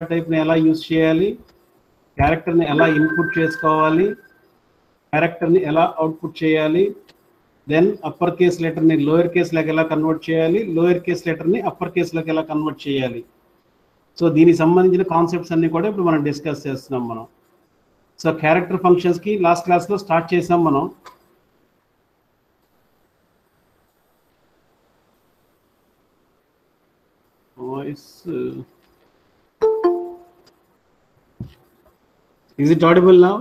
టైప్ని ఎలా యూజ్ చేయాలి, క్యారెక్టర్ని ఎలా ఇన్పుట్ చేసుకోవాలి, క్యారెక్టర్ని ఎలా అవుట్పుట్ చేయాలి, దెన్ అప్పర్ కేస్ లెటర్ని లోయర్ కేస్లోకి ఎలా కన్వర్ట్ చేయాలి, లోయర్ కేస్ లెటర్ని అప్పర్ కేస్లోకి ఎలా కన్వర్ట్ చేయాలి. సో దీనికి సంబంధించిన కాన్సెప్ట్స్ అన్ని కూడా ఇప్పుడు మనం డిస్కస్ చేస్తున్నాం మనం. సో క్యారెక్టర్ ఫంక్షన్స్కి లాస్ట్ క్లాస్లో స్టార్ట్ చేసాం మనం. Voice is it audible now?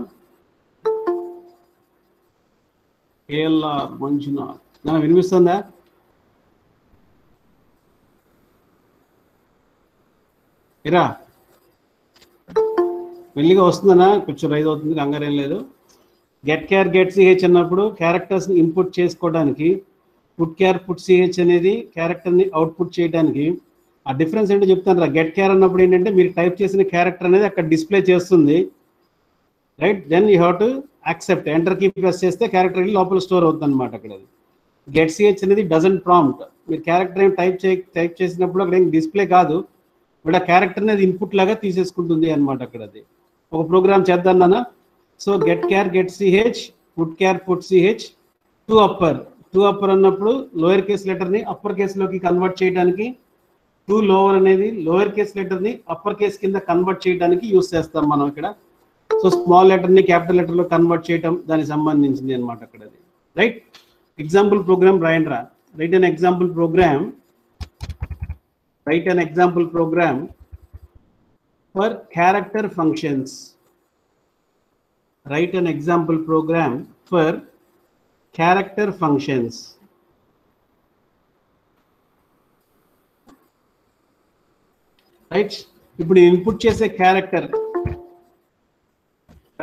KLR Manjunath నా వినిపిస్తుందా? ఇరా మెల్లిగా వస్తుందనా? కొంచెం రైజ్ అవుతుంది, కంగారేం లేదు. గెట్ క్యార్ గెట్ సిహెచ్ అన్నప్పుడు క్యారెక్టర్స్ని ఇన్పుట్ చేసుకోవడానికి, పుట్ క్యార్ పుట్ సిహెచ్ అనేది క్యారెక్టర్ని అవుట్పుట్ చేయడానికి. ఆ డిఫరెన్స్ ఏంటో చెప్తాను రా. గెట్ క్యార్ అన్నప్పుడు ఏంటంటే మీరు టైప్ చేసిన క్యారెక్టర్ అనేది అక్కడ డిస్ప్లే చేస్తుంది, right? Then you have to accept, enter key press చేస్తే క్యారెక్టర్ వెళ్ళి లోపల స్టోర్ అవుతుంది అనమాట. అక్కడ గెట్ సిహెచ్ అనేది డజంట్ ప్రాంప్ట్. మీరు క్యారెక్టర్ ఏం టైప్ చేసినప్పుడు అక్కడ ఏం డిస్ప్లే కాదు, బట్ ఆ క్యారెక్టర్ అనేది ఇన్పుట్ లాగా తీసేసుకుంటుంది అనమాట. అక్కడ అది ఒక ప్రోగ్రామ్ చేద్దాం నాన్న. So get char get C H, put char put C H, to upper అన్నప్పుడు లోయర్ కేస్ లెటర్ని అప్పర్ కేస్లోకి కన్వర్ట్ చేయడానికి, టు లోవర్ అనేది లోయర్ కేస్ లెటర్ని అప్పర్ కేస్ కింద కన్వర్ట్ చేయడానికి యూస్ చేస్తాం మనం ఇక్కడ. సో స్మాల్ లెటర్ని క్యాపిటల్ లెటర్లో కన్వర్ట్ చేయడం దానికి సంబంధించింది అనమాట అక్కడ అది, రైట్? ఎగ్జాంపుల్ ప్రోగ్రామ్ రాయండి రా. Write an example programme for character functions. Write an example program for character functions. Right? ఇప్పుడు ఇన్పుట్ చేసే క్యారెక్టర్,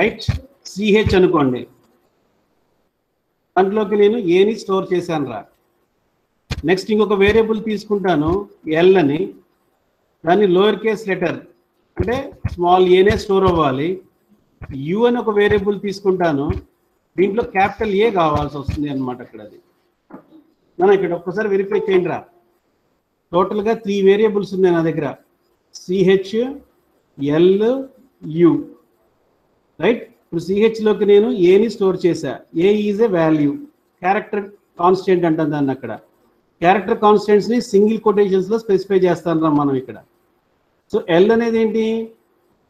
రైట్, సిహెచ్ అనుకోండి. దాంట్లోకి నేను ఏని స్టోర్ చేశాను రా. నెక్స్ట్ ఇంకొక వేరియబుల్ తీసుకుంటాను ఎల్ అని, దాన్ని లోయర్ కేస్ లెటర్ అంటే స్మాల్ ఏనే స్టోర్ అవ్వాలి. యు అని ఒక వేరియబుల్ తీసుకుంటాను, దీంట్లో క్యాపిటల్ ఏ కావాల్సి వస్తుంది అనమాట అక్కడ అది. మనం ఇక్కడ ఒక్కసారి వెరిఫై చేయండి రా. టోటల్గా 3 వేరియబుల్స్ ఉన్నాయి నా దగ్గర, సిహెచ్, ఎల్, యు, రైట్? ఇప్పుడు సిహెచ్లోకి నేను ఏని స్టోర్ చేశా. A is A value, character constant అంటాం దాన్ని. అక్కడ క్యారెక్టర్ కాన్స్టెంట్స్ని సింగిల్ కొటేషన్స్లో స్పెసిఫై చేస్తాను రా మనం ఇక్కడ. సో ఎల్ అనేది ఏంటి,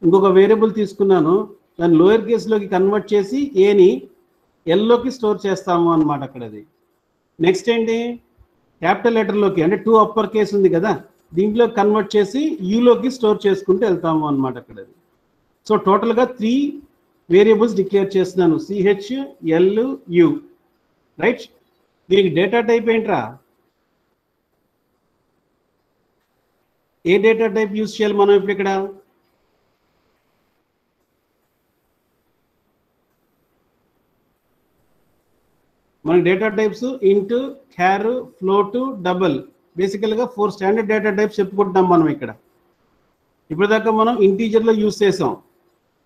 ఇంకొక వేరియబుల్ తీసుకున్నాను, దాన్ని లోయర్ కేస్లోకి కన్వర్ట్ చేసి ఏని ఎల్లోకి స్టోర్ చేస్తాము అనమాట అక్కడ అది. నెక్స్ట్ ఏంటి, క్యాపిటల్ లెటర్లోకి అంటే 2 అప్పర్ కేస్ ఉంది కదా, దీంట్లో కన్వర్ట్ చేసి యూలోకి స్టోర్ చేసుకుంటూ వెళ్తాము అనమాట అక్కడ అది. సో టోటల్గా 3 వేరియబుల్స్ డిక్లేర్ చేస్తున్నాను, సిహెచ్, ఎల్, యు, రైట్? దీనికి డేటా టైప్ ఏంట్రా? ఏ డేటా టైప్ యూజ్ చేయాలి మనం ఇప్పుడు ఇక్కడ? మన డేటా టైప్స్ ఇంట్, క్యార్, ఫ్లోట్, డబుల్, బేసికల్గా 4 స్టాండర్డ్ డేటా టైప్స్ చెప్పుకుంటున్నాం మనం ఇక్కడ. ఇప్పటిదాకా మనం ఇంటీజర్లో యూజ్ చేసాం.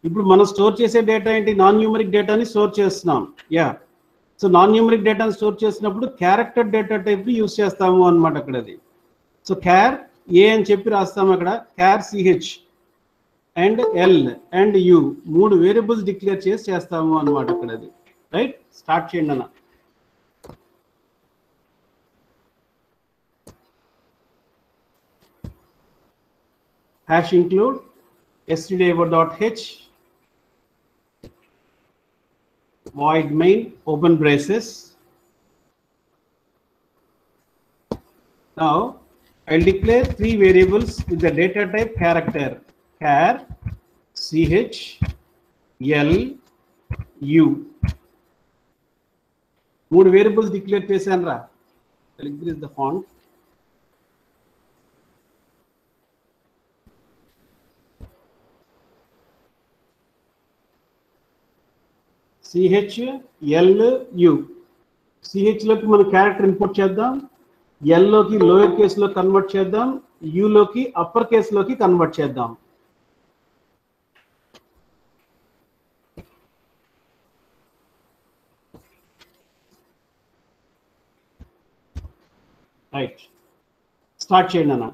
ఇప్పుడు మనం స్టోర్ చేసే డేటా ఏంటి, నాన్ న్యూమరిక్ డేటాని స్టోర్ చేస్తున్నాం. యా, సో నాన్ న్యూమరిక్ డేటాని స్టోర్ చేసినప్పుడు క్యారెక్టర్ డేటా టైప్ని యూజ్ చేస్తాము అనమాట అక్కడ అది. సో క్యార్ ఏ అని చెప్పి రాస్తాము అక్కడ, char C H and L and U 3 variables declare చేసి చేస్తాము అనమాట అక్కడ అది, రైట్? స్టార్ట్ చేయండి అన్న. hash include stdio.h void main open braces. Now I'll declare 3 variables with the data type character, char, ch, l, u. 3 variables declare చేశాను రా. I'll increase the font. C H, L, U. సిహెచ్లోకి మనం character import చేద్దాం, ఎల్లోకి lower కేస్లో convert చేద్దాం, యూలోకి upper కేస్లోకి కన్వర్ట్ చేద్దాం. రైట్, స్టార్ట్ చేయండి అన్న.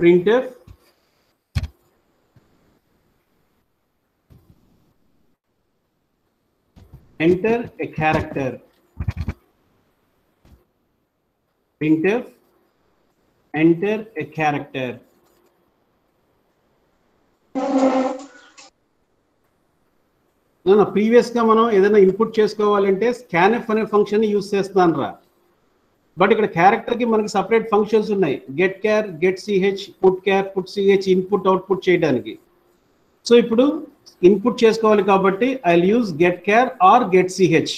printf enter a character, printf enter a character. Previous గా మనం ఏదైనా ఇన్పుట్ చేసుకోవాలంటే స్కాన్ఎఫ్ అనే ఫంక్షన్ యూజ్ చేస్తాను రా. బట్ ఇక్కడ క్యారెక్టర్ కి మనకి సపరేట్ ఫంక్షన్స్ ఉన్నాయి, get char, get C H, put char, put C H, input output చేయడానికి. సో ఇప్పుడు ఇన్పుట్ చేసుకోవాలి కాబట్టి I use get char or get C H.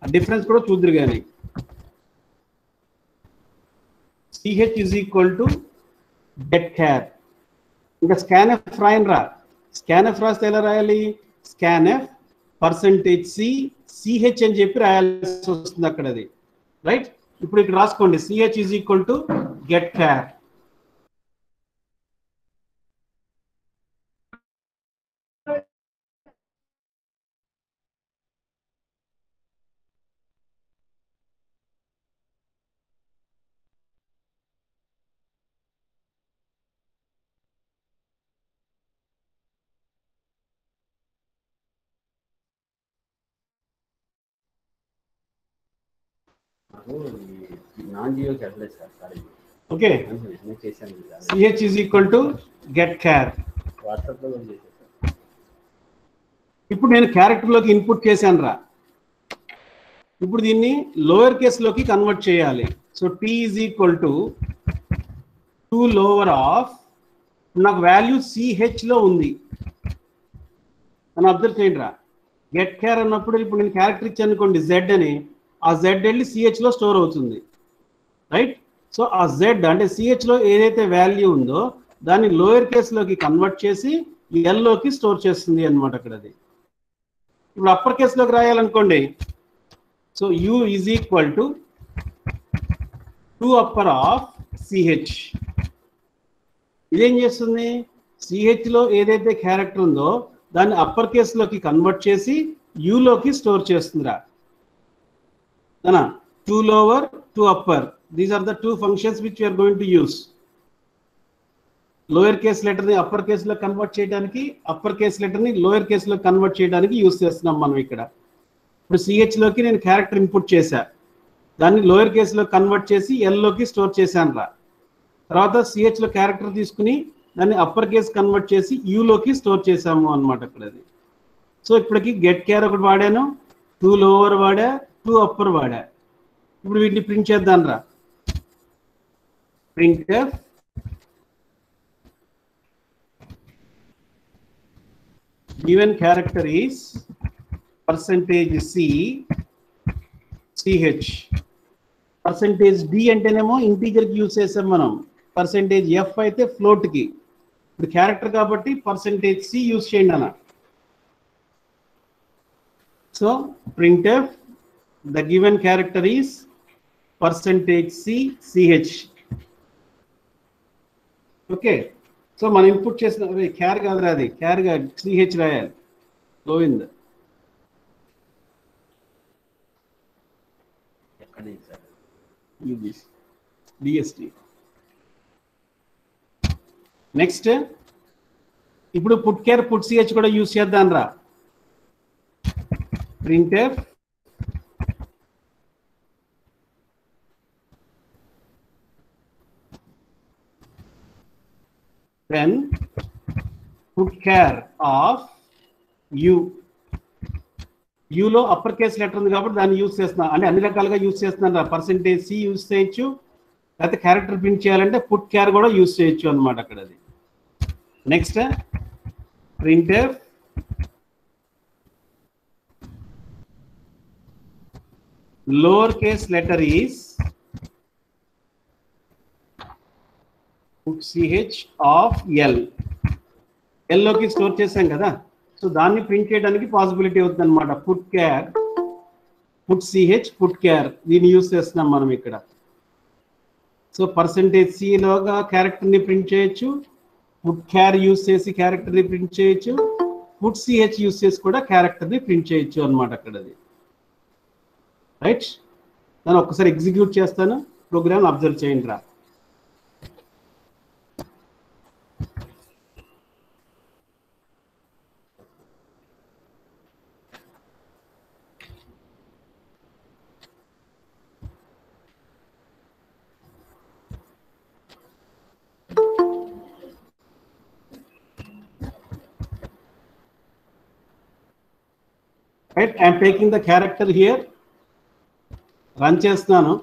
Difference కూడా చూద్దరు కానీ C H is equal to get char. ఇంకా స్కాన్ఎఫ్ రాయను రా. స్కాన్ఎఫ్ రాస్తే ఎలా రాయాలి? స్కాన్ఎఫ్ పర్సెంటేజ్ సి సిహెచ్ అని చెప్పి రాయాల్సి వస్తుంది అక్కడ, అది రైట్. ఇప్పుడు ఇక్కడ రాసుకోండి, C H is equal to get char. Okay, C H is equal to get char. ఇప్పుడు నేను క్యారెక్టర్లోకి ఇన్పుట్ చేశాను రా. ఇప్పుడు దీన్ని లోయర్ కేస్లోకి కన్వర్ట్ చేయాలి. So T is equal to 2 lower of, నాకు వాల్యూ సిహెచ్ లో ఉంది అని అబ్జర్వ్ చేయండి రా. గెట్ క్యార్ అన్నప్పుడు ఇప్పుడు నేను క్యారెక్టర్ ఇచ్చాను అనుకోండి జెడ్ అని, ఆ జెడ్ వెళ్ళి సిహెచ్ లో స్టోర్ అవుతుంది, రైట్. సో ఆ జెడ్ అంటే సిహెచ్ లో ఏదైతే వాల్యూ ఉందో దాన్ని లోయర్ కేసులోకి కన్వర్ట్ చేసి ఎల్లోకి స్టోర్ చేస్తుంది అనమాట అక్కడ. అది ఇప్పుడు అప్పర్ కేసులోకి రాయాలనుకోండి, so U is equal to 2 upper of C H. ఇదేం చేస్తుంది? సిహెచ్ లో ఏదైతే క్యారెక్టర్ ఉందో దాన్ని అప్పర్ కేసులోకి కన్వర్ట్ చేసి యూలోకి store చేస్తుందిరా. 2 lower, 2 upper. These are the two functions which we are going to use. Lower case letter ni upper case lo convert cheyadانiki, upper case letter ni lower case lo convert cheyadانiki use చేస్తున్నాం మనం ఇక్కడ. ఇప్పుడు CH లోకి నేను character input చేశా, దాన్ని lower case లో convert చేసి ఎల్ లోకి స్టోర్ చేశాను రా. తర్వాత CH లో క్యారెక్టర్ తీసుకుని దాన్ని అప్పర్ కేస్ కన్వర్ట్ చేసి యూ లోకి స్టోర్ చేసాము అన్నమాట అక్కడ. అది సో ఇప్పటికి గెట్ క్యార్ ఒకటి వాడాను, 2 లోవర్ వాడా, 2 అప్పర్ వాడా. ఇప్పుడు వీటిని ప్రింట్ చేద్దాం రా. printf given character is percentage C CH. Percentage D అంటేనేమో ఇంటీజర్ కి యూజ్ చేసాం మనం, పర్సెంటేజ్ ఎఫ్ అయితే ఫ్లోట్ కి. ఇప్పుడు క్యారెక్టర్ కాబట్టి పర్సెంటేజ్ సి యూజ్ చేయండి అన్న. So printf the given character is percentage C CH. Okay, so మనం ఇన్పుట్ చేసిన క్యార్ కాదు రాది, క్యార్ కాదు సిహెచ్ రాయాలి. గోవింద్ డిఎస్టి. నెక్స్ట్ ఇప్పుడు పుట్ కేర్ పుట్ సిహెచ్ కూడా యూజ్ చేద్దాం రా. printf then put care of u. యూలో అప్పర్ కేస్ లెటర్ ఉంది కాబట్టి దాన్ని యూజ్ చేస్తున్నా, అంటే అన్ని రకాలుగా యూజ్ చేస్తున్నాను. పర్సెంటేజ్ సి యూజ్ చేయొచ్చు, లేకపోతే క్యారెక్టర్ ప్రింట్ చేయాలంటే పుట్ కేర్ కూడా యూజ్ చేయొచ్చు అనమాట అక్కడ. అది next printf lower case letter is put ch of l. l లోకి స్టోర్ చేసాం కదా, సో దాన్ని ప్రింట్ చేయడానికి పాసిబిలిటీ అవుతుంది అనమాట. Put char put CH put క్యార్ దీన్ని యూజ్ చేస్తున్నాం మనం ఇక్కడ. సో పర్సెంటేజ్ సి లోగా క్యారెక్టర్ని ప్రింట్ చేయొచ్చు, పుట్ క్యార్ యూజ్ చేసి క్యారెక్టర్ని ప్రింట్ చేయొచ్చు, పుట్ సిహెచ్ యూజ్ చేసి కూడా క్యారెక్టర్ని ప్రింట్ చేయొచ్చు అనమాట అక్కడ. అది రైట్. నేను ఒక్కసారి ఎగ్జిక్యూట్ చేస్తాను, ప్రోగ్రామ్ అబ్జర్వ్ చేయండి రా. Right. I'm taking the character here, run చేస్తున్నాను.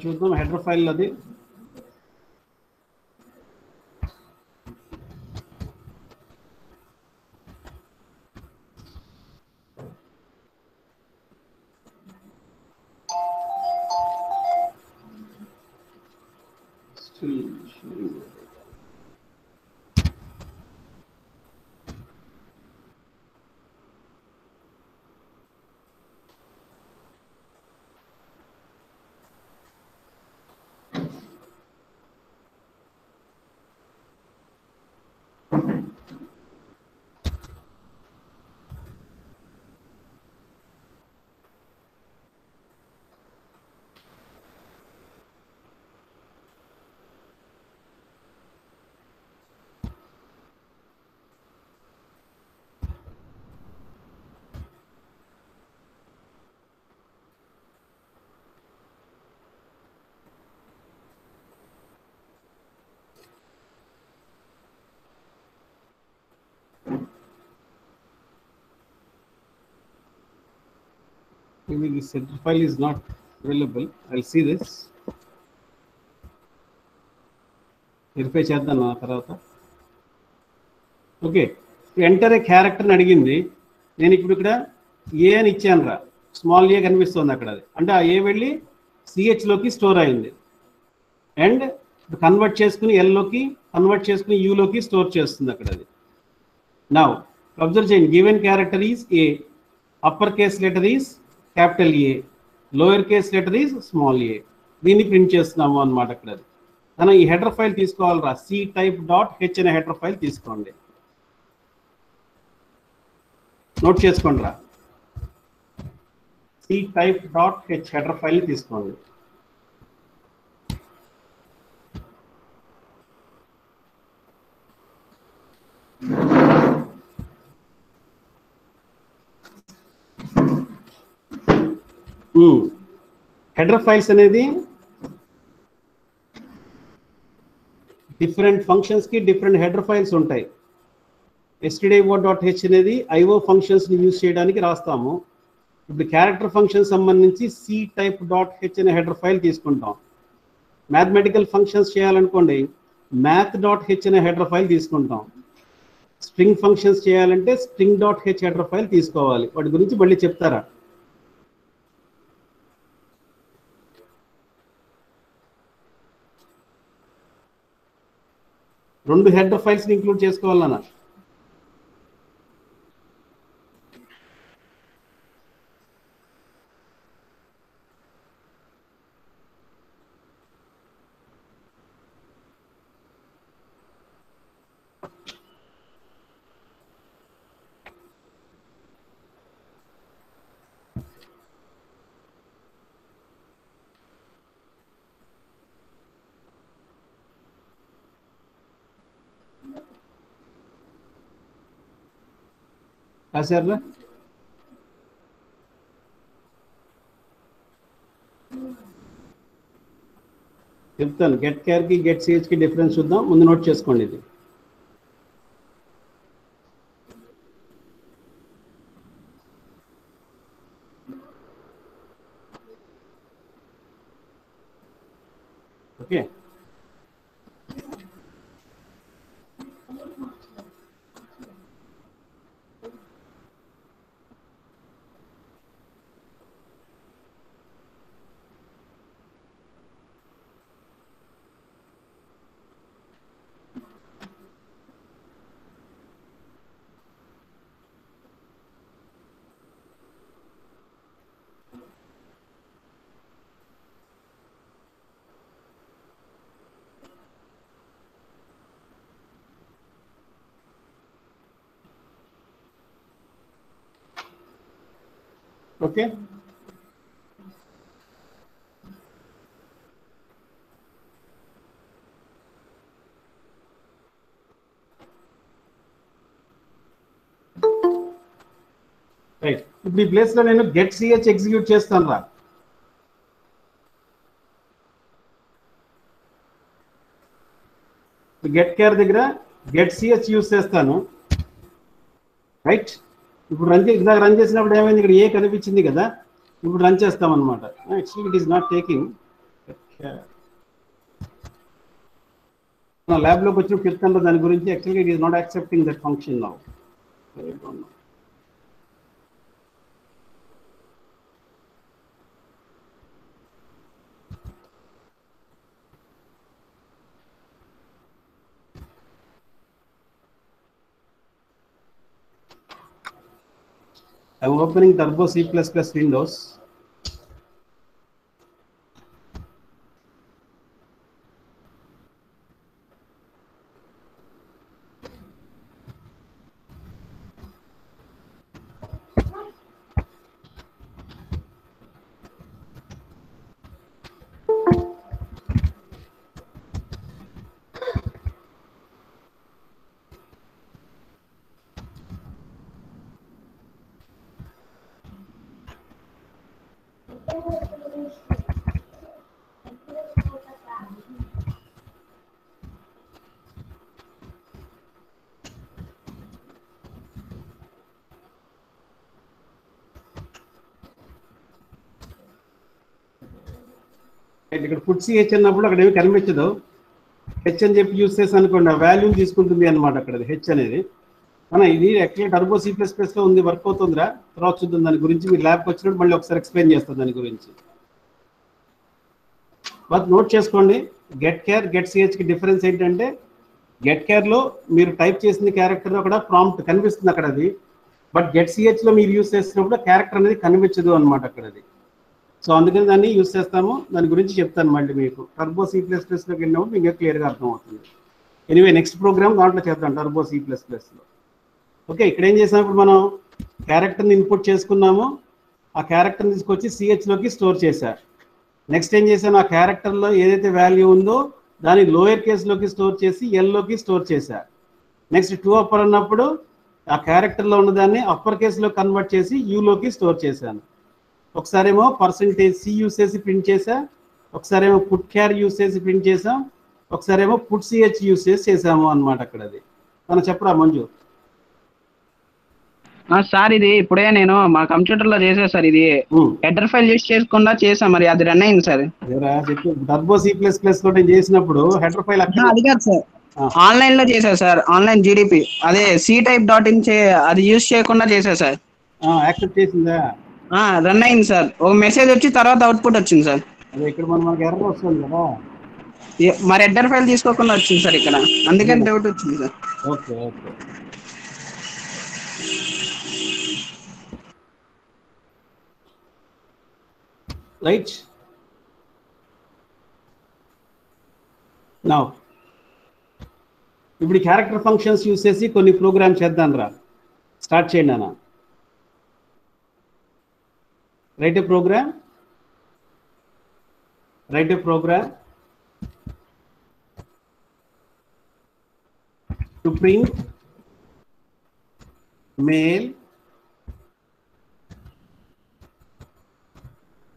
చూద్దాం హెడర్ ఫైల్ అది. Maybe this center file is not available. I'll see this. Verify చేద్దాం ఆ తర్వాత. ఓకే, ఎంటర్ ఏ క్యారెక్టర్ అని అడిగింది. నేను ఇప్పుడు ఇక్కడ ఏ అని ఇచ్చాను రా, స్మాల్ ఏ కనిపిస్తుంది అక్కడ. అది అంటే ఆ ఏ వెళ్ళి సిహెచ్లోకి స్టోర్ అయింది అండ్ కన్వర్ట్ చేసుకుని ఎల్లోకి కన్వర్ట్ చేసుకుని యూలోకి స్టోర్ చేస్తుంది అక్కడ. అది నౌ అబ్జర్వ్ చేయండి, given character is A, upper case letter is capital A, lower case letter is small A. దీన్ని ప్రింట్ చేస్తున్నాము అనమాట అక్కడ. అది మనం ఈ హెడర్ ఫైల్ తీసుకోవాలరా, సి టైప్ డాట్ హెచ్ అనే హెడర్ ఫైల్ తీసుకోండి. నోట్ చేసుకోండి రా, C type dot H header file తీసుకోండి. హెడర్ ఫైల్స్ అనేది డిఫరెంట్ ఫంక్షన్స్కి డిఫరెంట్ హెడర్ ఫైల్స్ ఉంటాయి. stdio.h అనేది ఐఓ ఫంక్షన్స్ని యూజ్ చేయడానికి రాస్తాము. ఇప్పుడు క్యారెక్టర్ ఫంక్షన్ సంబంధించి సి టైప్ డాట్ హెచ్ అనే హెడర్ ఫైల్ తీసుకుంటాం. మ్యాథమెటికల్ ఫంక్షన్స్ చేయాలనుకోండి మ్యాథ్ డాట్ హెచ్ అనే హెడర్ ఫైల్ తీసుకుంటాం. స్ట్రింగ్ ఫంక్షన్స్ చేయాలంటే string dot H header file తీసుకోవాలి. వాటి గురించి మళ్ళీ చెప్తారా? రెండు హెడర్ ఫైల్స్ ఇంక్లూడ్ చేసుకోవాలన్నా. రాశారా? చెప్తాను. గెట్ కేర్కి గెట్ సిహెచ్కి డిఫరెన్స్ చూద్దాం. ముందు నోట్ చేసుకోండి ఇది. Okay, okay, right. ఇప్పుడు ఈ ప్లేస్ లో నేను గెట్ సిహెచ్ ఎగ్జిక్యూట్ చేస్తాను రా. గెట్ కేర్ దగ్గర గెట్ సిహెచ్ యూస్ చేస్తాను, రైట్. ఇప్పుడు రన్ చేసినప్పుడు ఏమైంది, ఇక్కడ ఏ కనిపించింది కదా, ఇప్పుడు రన్ చేస్తాం అనమాట. Actually it is not taking. నా ల్యాబ్లోకి వచ్చినప్పుడు చెప్తాను దాని గురించి. యాక్చువల్గా it is not accepting that function now. I'm opening Turbo C++ Windows. ఇక్కడ పుట్ సిహెచ్ అన్నప్పుడు అక్కడ ఏమి కనిపించదు. హెచ్ అని చెప్పి యూస్ చేసి అనుకోండి, ఆ వాల్యూని తీసుకుంటుంది అనమాట అక్కడ హెచ్ అనేది. మన ఇది యాక్చువల్లీ టర్బో C++ లో ఉంది, వర్క్ అవుతుందిరా. తర్వాత చూద్దాం దాని గురించి. మీరు ల్యాబ్కి వచ్చినప్పుడు మళ్ళీ ఒకసారి ఎక్స్ప్లెయిన్ చేస్తాను దాని గురించి. బట్ నోట్ చేసుకోండి, గెట్ కేర్ గెట్ సిహెచ్కి డిఫరెన్స్ ఏంటంటే, గెట్ కేర్లో మీరు టైప్ చేసిన క్యారెక్టర్ అక్కడ ప్రాంప్ట్ కనిపిస్తుంది అక్కడ అది. బట్ గెట్ సిహెచ్లో మీరు యూస్ చేసినప్పుడు క్యారెక్టర్ అనేది కనిపించదు అనమాట అక్కడ అది. సో అందుకని దాన్ని యూస్ చేస్తాము. దాని గురించి చెప్తాను మళ్ళీ మీకు. టర్బో C++లోకి వెళ్ళినప్పుడు మీకు క్లియర్గా అర్థమవుతుంది. ఎనీవే నెక్స్ట్ ప్రోగ్రామ్ దాంట్లో చేద్దాం టర్బో C++లో. ఓకే, ఇక్కడ ఏం చేసినప్పుడు మనం క్యారెక్టర్ని ఇన్పుట్ చేసుకున్నాము, ఆ క్యారెక్టర్ని తీసుకొచ్చి సిహెచ్లోకి స్టోర్ చేశారు. నెక్స్ట్ ఏం చేశాను, ఆ క్యారెక్టర్లో ఏదైతే వాల్యూ ఉందో దాన్ని లోయర్ కేస్లోకి స్టోర్ చేసి ఎల్లోకి స్టోర్ చేశారు. నెక్స్ట్ 2 అప్పర్ అన్నప్పుడు ఆ క్యారెక్టర్లో ఉన్నదాన్ని అప్పర్ కేస్లో కన్వర్ట్ చేసి యూలోకి స్టోర్ చేశాను. ఒకసారేమో %C యూస్ చేసి ప్రింట్ చేసా, ఒకసారేమో పుట్ క్యార్ యూస్ చేసి ప్రింట్ చేసాం, ఒకసారేమో పుట్ సిహెచ్ యూస్ చేసి చేసాము అనమాట అక్కడ అది. మనం చెప్పరా మంజు? సార్ ఇది ఇప్పుడే నేను మా కంప్యూటర్లో చేసా సార్. ఇది హెడర్ ఫైల్ యూస్ చేయకుండా చేసా, మరి అది రన్ అయింది సార్. టర్బో C++ లో నేను చేసినప్పుడు హెడర్ ఫైల్ అది కాదు సార్, ఆన్లైన్ లో చేసా సార్. ఆన్లైన్ GDP అదే ctype.in అది యూస్ చేయకుండా చేసా సార్. యాక్సెప్ట్ చేసిందా? రన్ అయింది సార్. ఒక మెసేజ్ వచ్చి తర్వాత అవుట్పుట్ వచ్చింది సార్. అదే ఇక్కడ మనకి ఎర్రర్ వస్తుంది కదా, మరి హెడర్ ఫైల్ తీసుకోకుండా వచ్చింది సార్ ఇక్కడ, అందుకని డౌట్ వచ్చింది sir. Okay okay, right. Now ఇప్పుడు క్యారెక్టర్ ఫంక్షన్స్ యూస్ చేసి కొన్ని ప్రోగ్రామ్ చేద్దాం రా. స్టార్ట్ చేయండి అన్న. Right a program to print male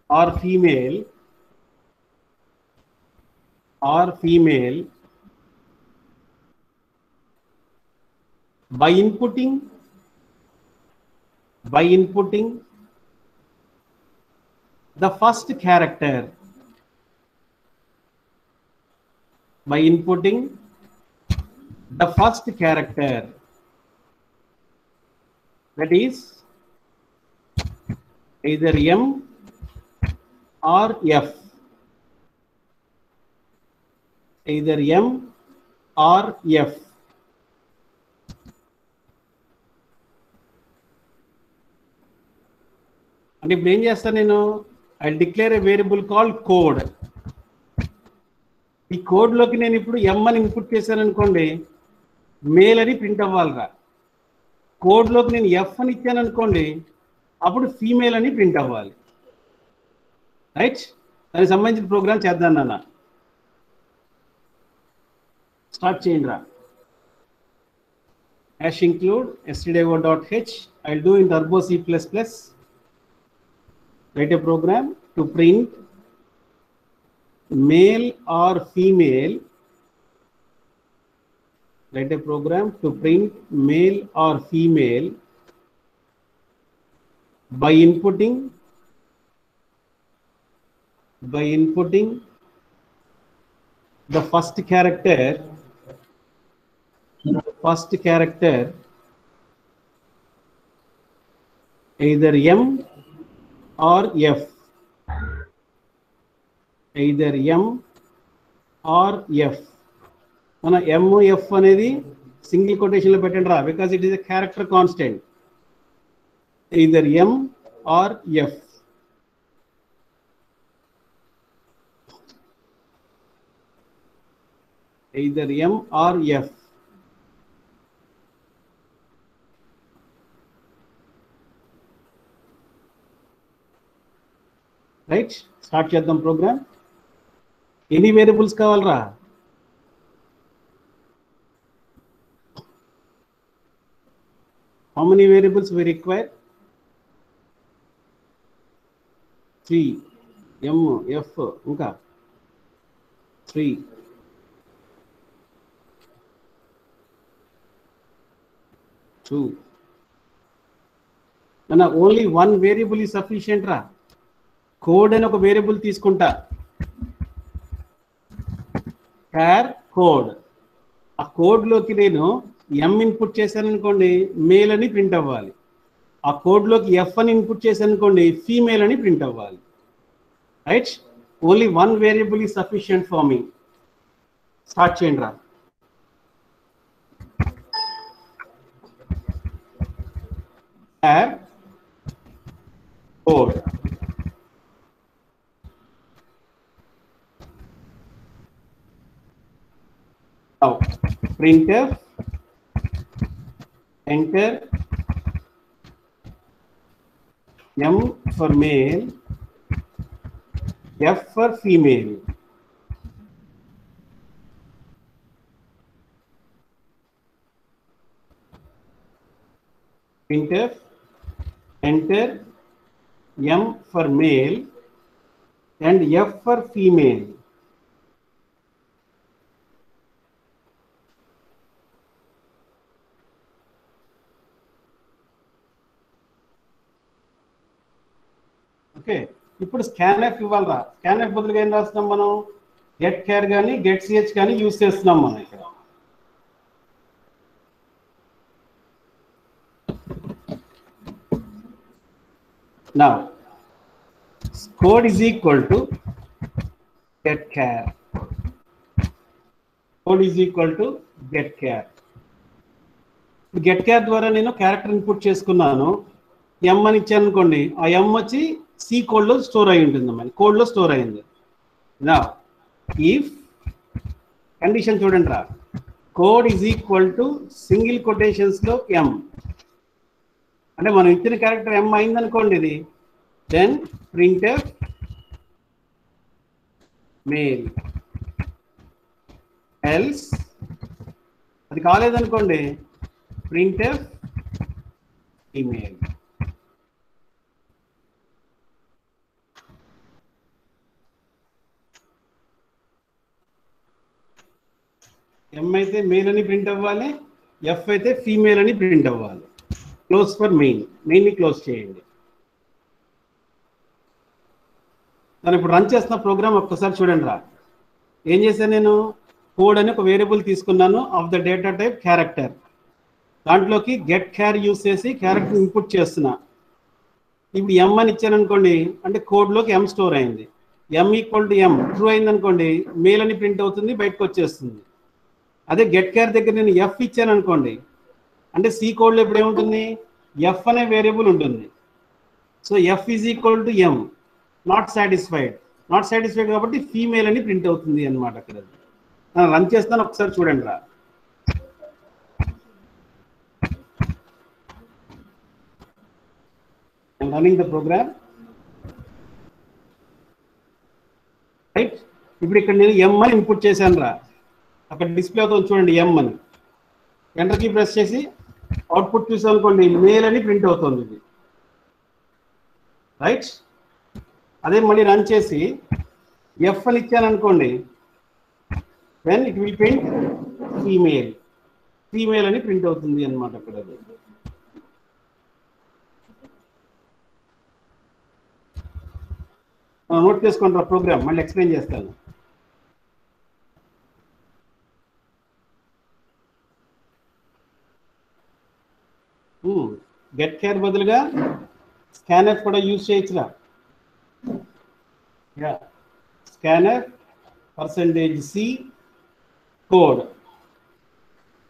or female by inputting the first character, that is either M or F, అంటే ఇప్పుడు ఏం చేస్తాను నేను, I declare a variable call code. ఈ కోడ్లోకి నేను ఇప్పుడు M అని ఇన్పుట్ చేశాను అనుకోండి, మేల్ అని ప్రింట్ అవ్వాలిరా. కోడ్లోకి నేను F అని ఇచ్చాను అనుకోండి, అప్పుడు ఫీమేల్ అని ప్రింట్ అవ్వాలి. రైట్, దానికి సంబంధించిన ప్రోగ్రామ్ చేద్దాం నాన్న. స్టార్ట్ చేయండి రా. hash include stdio.h. I'll do in Turbo C++. Write a program to print male or female. Write a program to print male or female by inputting the first character either M or F. Either M or F. మన M F అనేది single quotation లో పెట్టండి రా, because it is a character constant. either M or F. either M or F. Right, start చేద్దాం programme. ఎన్ని variables కావాలరా? how many variables we require? 3. M F ఇంకా 3. 2. నా ఓన్లీ 1 వేరియబుల్ ఈ సఫిషియంట్ రా. కోడ్ అని ఒక వేరియబుల్ తీసుకుంటా, char కోడ్. ఆ కోడ్లోకి నేను M ఇన్పుట్ చేశాను అనుకోండి, మేల్ అని ప్రింట్ అవ్వాలి. ఆ కోడ్లోకి F అని ఇన్పుట్ చేశాను అనుకోండి, ఫీమేల్ అని ప్రింట్ అవ్వాలి. రైట్, ఓన్లీ 1 వేరియబుల్ ఈ సఫిషియంట్ ఫర్ మీ. స్టార్ట్ చేయండి రా. char code. Now printf enter M for male, F for female. printf enter M for male and F for female. Okay, ఇప్పుడు scanf ఇవ్వాలరా. Scanf బదులుగా ఏం రాస్తున్నాం మనం? Get care కానీ get C H కానీ use చేస్తున్నాం మనం ఇక్కడ. నా code is equal to get care. Code is equal to get care. Get care ద్వారా నేను క్యారెక్టర్ ఇన్పుట్ చేసుకున్నాను. M అని ఇచ్చాను అనుకోండి, ఆ M వచ్చి సి కోడ్లో స్టోర్ అయి ఉంటుంది, మన కోడ్లో స్టోర్ అయింది. నా ఇఫ్ కండిషన్ చూడండి రా, code is equal to single కొటేషన్స్లో M. అంటే మనం ఇచ్చిన క్యారెక్టర్ M అయింది అనుకోండి ఇది, దెన్ printf మేల్. ఎల్స్ అది కాలేదనుకోండి, printf ఫీమేల్. M అయితే మేల్ అని ప్రింట్ అవ్వాలి, F అయితే ఫీమేల్ అని ప్రింట్ అవ్వాలి. Close for main. మెయిన్ని క్లోజ్ చేయండి. నేను ఇప్పుడు రన్ చేస్తున్న ప్రోగ్రామ్ ఒక్కసారి చూడండి రా. ఏం చేశాను నేను? కోడ్ అని ఒక వేరియబుల్ తీసుకున్నాను of the data type character. దాంట్లోకి గెట్ క్యార్ యూస్ చేసి క్యారెక్టర్ ఇన్పుట్ చేస్తున్నా. ఇప్పుడు M అని ఇచ్చాను అనుకోండి, అంటే కోడ్లోకి M స్టోర్ అయింది. M equal to M true అయింది అనుకోండి, మేల్ అని ప్రింట్ అవుతుంది, బయటకు వచ్చేస్తుంది. అదే గెట్ కేర్ దగ్గర నేను F ఇచ్చాను అనుకోండి, అంటే సి కోడ్లో ఇప్పుడు ఏముంటుంది? F అనే వేరియబుల్ ఉంటుంది. So F is equal to M. Not satisfied కాబట్టి ఫీమేల్ అని ప్రింట్ అవుతుంది అనమాట. అక్కడ రన్ చేస్తాను, ఒకసారి చూడండి రా. నేను రన్నింగ్ ద ప్రోగ్రామ్. రైట్, ఇప్పుడు ఇక్కడ నేను ఎం అని ఇన్పుట్ చేశాను రా, అక్కడ డిస్ప్లే అవుతుంది చూడండి ఎం అని. ఎంటర్ కీ ప్రెస్ చేసి అవుట్పుట్ చూసాం అనుకోండి మేల్ అని ప్రింట్ అవుతుంది ఇది. రైట్, అదే మళ్ళీ రన్ చేసి ఎఫ్ అని ఇచ్చాను అనుకోండి, then it will print female, female అని ప్రింట్ అవుతుంది అనమాట అక్కడ. నోట్ చేసుకోండి రా ప్రోగ్రామ్, మళ్ళీ ఎక్స్ప్లెయిన్ చేస్తాను. గెట్ కేర్ బదులుగా స్కానర్ కూడా యూజ్ చేయొచ్చురా. స్కానర్ %C కోడ్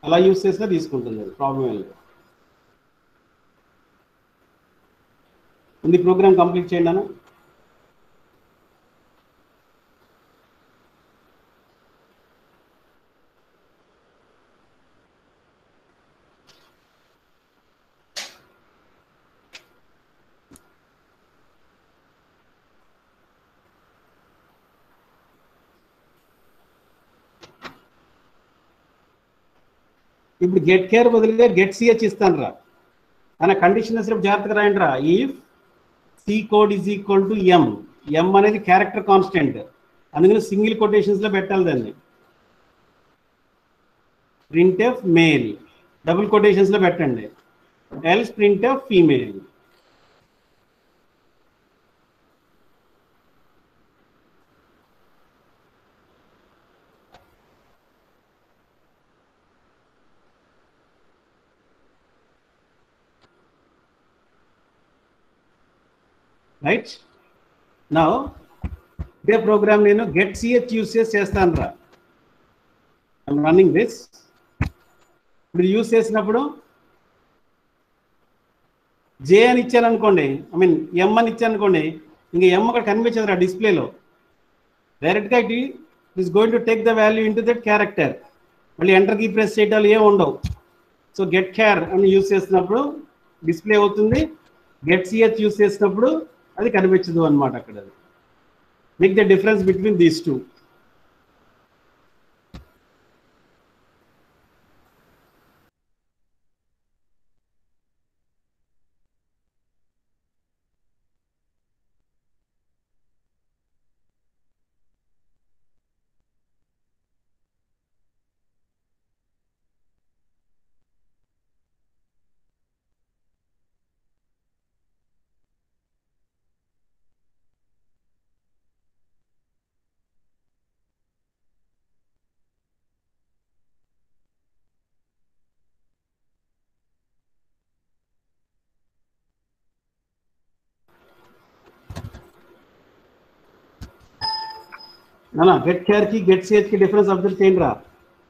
అలా యూజ్ చేసినా తీసుకుంటుంది, ప్రాబ్లం ఏం లేదు. ఉంది ప్రోగ్రామ్ కంప్లీట్ చేయండి అన్న. ఇప్పుడు గెట్ కేర్ బదులుగా గెట్ సిహెచ్ ఇస్తాను రా అన్న. కండిషన్ వచ్చినప్పుడు జాగ్రత్తగా రాయండి రా. If C code is equal to M, M అనేది క్యారెక్టర్ కాన్స్టెంట్, అందుకని సింగిల్ కొటేషన్స్ లో పెట్టాలి దాన్ని. ప్రింట్ఎఫ్ మేల్ డబుల్ కొటేషన్స్ లో పెట్టండి, else printf female. Right, now ఇదే ప్రోగ్రామ్ నేను గెట్ సిహెచ్ యూస్ చేస్తాను రా. I'm running this. ఇప్పుడు యూస్ చేసినప్పుడు జే అని ఇచ్చాను అనుకోండి, ఐ మీన్ ఎం అని ఇచ్చాను అనుకోండి, ఇంకా ఎం అక్కడ కనిపించదు రా డిస్ప్లేలో. డైరెక్ట్గా it is going to take the value in to that character. మళ్ళీ ఎంటర్ కీ ప్రెస్ చేయటాలు ఏం ఉండవు. సో గెట్ క్యార్ అని యూస్ చేసినప్పుడు డిస్ప్లే అవుతుంది, గెట్ సిహెచ్ యూస్ చేసినప్పుడు అది కనిపించదు అనమాట అక్కడ. Make the difference between these two. Get char కి గెట్ సిహెచ్ కి డిఫరెన్స్ అబ్జర్వ్ చేయండి రా.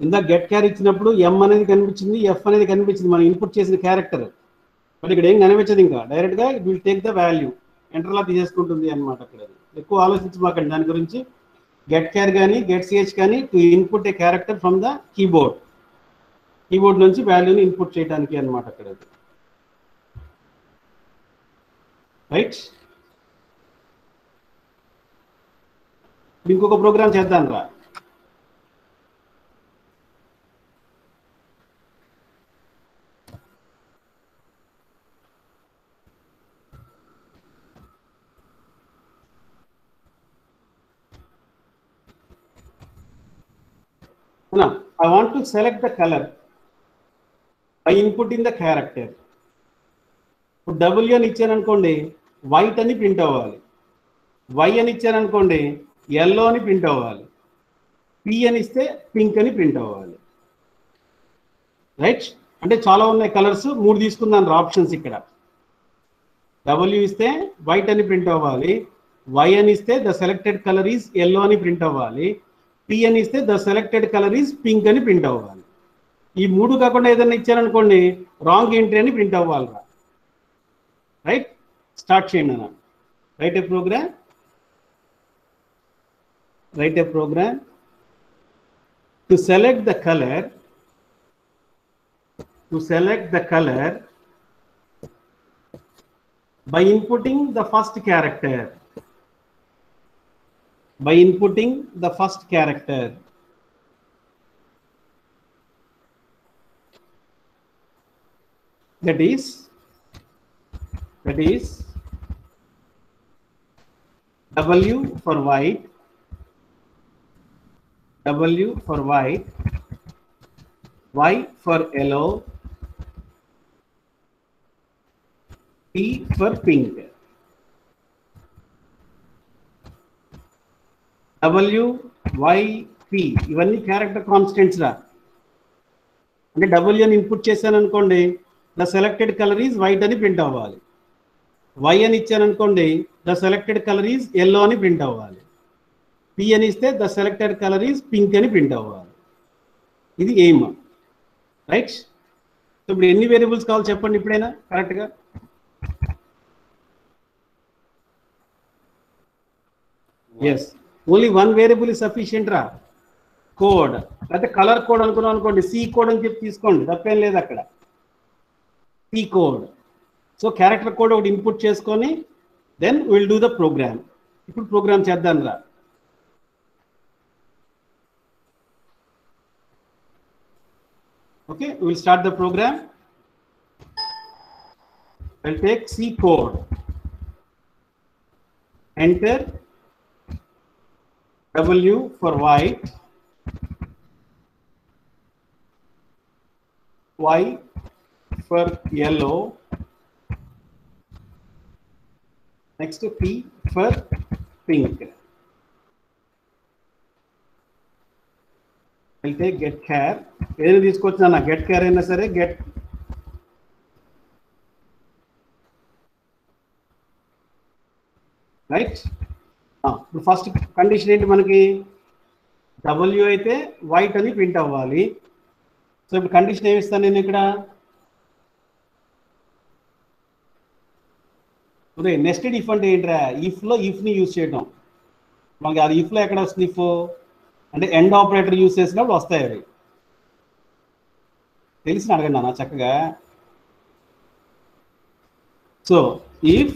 ఇందాక గెట్ క్యార్ ఇచ్చినప్పుడు ఎం అనేది కనిపించింది, ఎఫ్ అనేది కనిపించింది మనం ఇన్పుట్ చేసిన క్యారెక్టర్. బట్ ఇక్కడ ఏం కనిపించదు, ఇంకా డైరెక్ట్ గా it will take the value, ఎంటర్లా తీసేసుకుంటుంది అనమాట అక్కడ. ఎక్కువ ఆలోచించమాకండి దాని గురించి. గెట్ క్యార్ కానీ గెట్ సిహెచ్ కానీ to input a character from the keyboard, keyboard నుంచి వాల్యూని ఇన్పుట్ చేయడానికి అనమాట అక్కడ. రైట్, ఇంకొక ప్రోగ్రామ్ చేద్దాం రా. I want to select the color by inputting the character. ఇప్పుడు W అని ఇచ్చాను అనుకోండి వైట్ అని ప్రింట్ అవ్వాలి, Y అని ఇచ్చాను అనుకోండి ఎల్లో అని ప్రింట్ అవ్వాలి, P అని ఇస్తే పింక్ అని ప్రింట్ అవ్వాలి. రైట్, అంటే చాలా ఉన్నాయి కలర్స్, 3 తీసుకున్నాను ఆప్షన్స్ ఇక్కడ. W ఇస్తే వైట్ అని ప్రింట్ అవ్వాలి, Y అని ఇస్తే the selected colour is yellow అని ప్రింట్ అవ్వాలి, P అని ఇస్తే the selected colour is pink అని ప్రింట్ అవ్వాలి. ఈ 3 కాకుండా ఏదైనా ఇచ్చారనుకోండి రాంగ్ ఎంట్రీ అని ప్రింట్ అవ్వాలి. రైట్, స్టార్ట్ చేయండి అన్న. Right a program, write a program to select the color, by inputting the first character. By inputting the first character. That is W for white, W for white, Y for yellow, P for pink. W, Y, P ఇవన్నీ character constants రా. అంటే W అని input చేశాను అనుకోండి, the selected colour is white అని print అవ్వాలి. Y అని ఇచ్చాను అనుకోండి, the selected colour is yellow అని ప్రింట్ అవ్వాలి. P అని ఇస్తే the selected colour is pink అని ప్రింట్ అవ్వాలి. ఇది ఎయిమ్, రైట్? సో ఇప్పుడు ఎన్ని వేరియబుల్స్ కావాలి చెప్పండి ఇప్పుడైనా కరెక్ట్గా. Yes, only one variable is sufficient రా. కోడ్ అయితే కలర్ కోడ్ అనుకున్నాం అనుకోండి, సి కోడ్ అని చెప్పి తీసుకోండి, తప్పేం లేదు అక్కడ. C code. So character code ఒకటి ఇన్పుట్ చేసుకొని then will do the program. ఇప్పుడు ప్రోగ్రామ్ చేద్దాం రా. Okay, will start the program. Will take C code, enter W for white, Y for yellow, next P for pink. I'll take get char. ఏది తీసుకొచ్చినా get char అయినా సరే get right. ఇప్పుడు first condition ఏంటి మనకి, W అయితే white అని print అవ్వాలి. సో ఇప్పుడు కండిషన్ ఏమి ఇస్తాను నేను ఇక్కడ, అదే నెస్టెడ్ ఇఫ్ అంటే ఏంట్రా, ఇఫ్లో ఇఫ్ని యూజ్ చేయడం. మనకి అది ఇఫ్లో ఎక్కడ వస్తుంది, ఇఫ్ అంటే ఎండ్ ఆపరేటర్ యూజ్ చేసినప్పుడు వస్తాయి అవి. తెలిసిన అడగండి అన్న చక్కగా. So if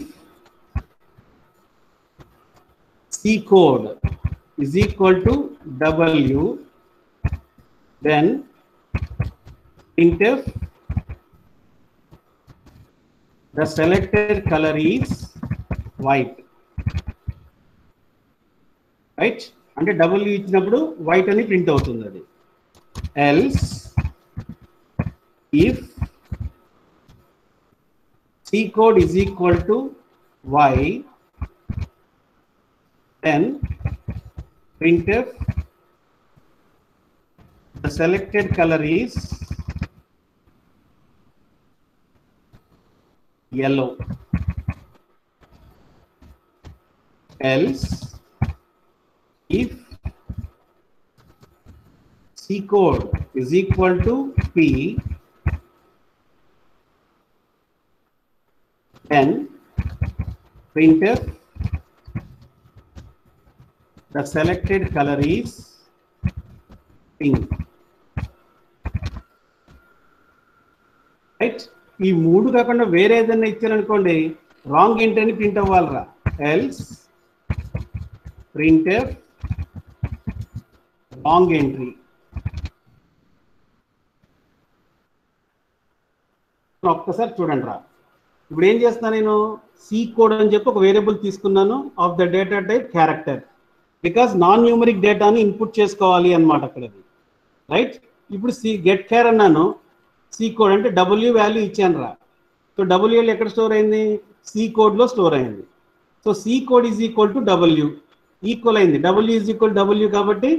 C code is equal to W, then printf the selected color is white, right? అంటే W ఇచ్చినప్పుడు వైట్ అని ప్రింట్ అవుతుంది అది. Else if C code is equal to Y, then printf the selected color is yellow. Else if C code is equal to P, then printf the selected color is pink, right? ఈ మూడు కాకుండా వేరే ఏదైనా ఇచ్చారనుకోండి, wrong entry అని print అవ్వాలరా. Else printf wrong entry. ఒక్కసారి చూడండి రా. ఇప్పుడు ఏం చేస్తున్నా నేను, సి కోడ్ అని చెప్పి ఒక వేరియబుల్ తీసుకున్నాను of the data type character, because non numeric డేటాను ఇన్పుట్ చేసుకోవాలి అనమాట అక్కడది, రైట్? ఇప్పుడు గెట్ కేర్ అన్నాను, సి కోడ్ అంటే W వాల్యూ ఇచ్చాను రా. సో W ఎక్కడ స్టోర్ అయింది, సి కోడ్లో స్టోర్ అయింది. So C code is equal to W, equal అయింది. W ఈజ్ ఈక్వల్ W కాబట్టి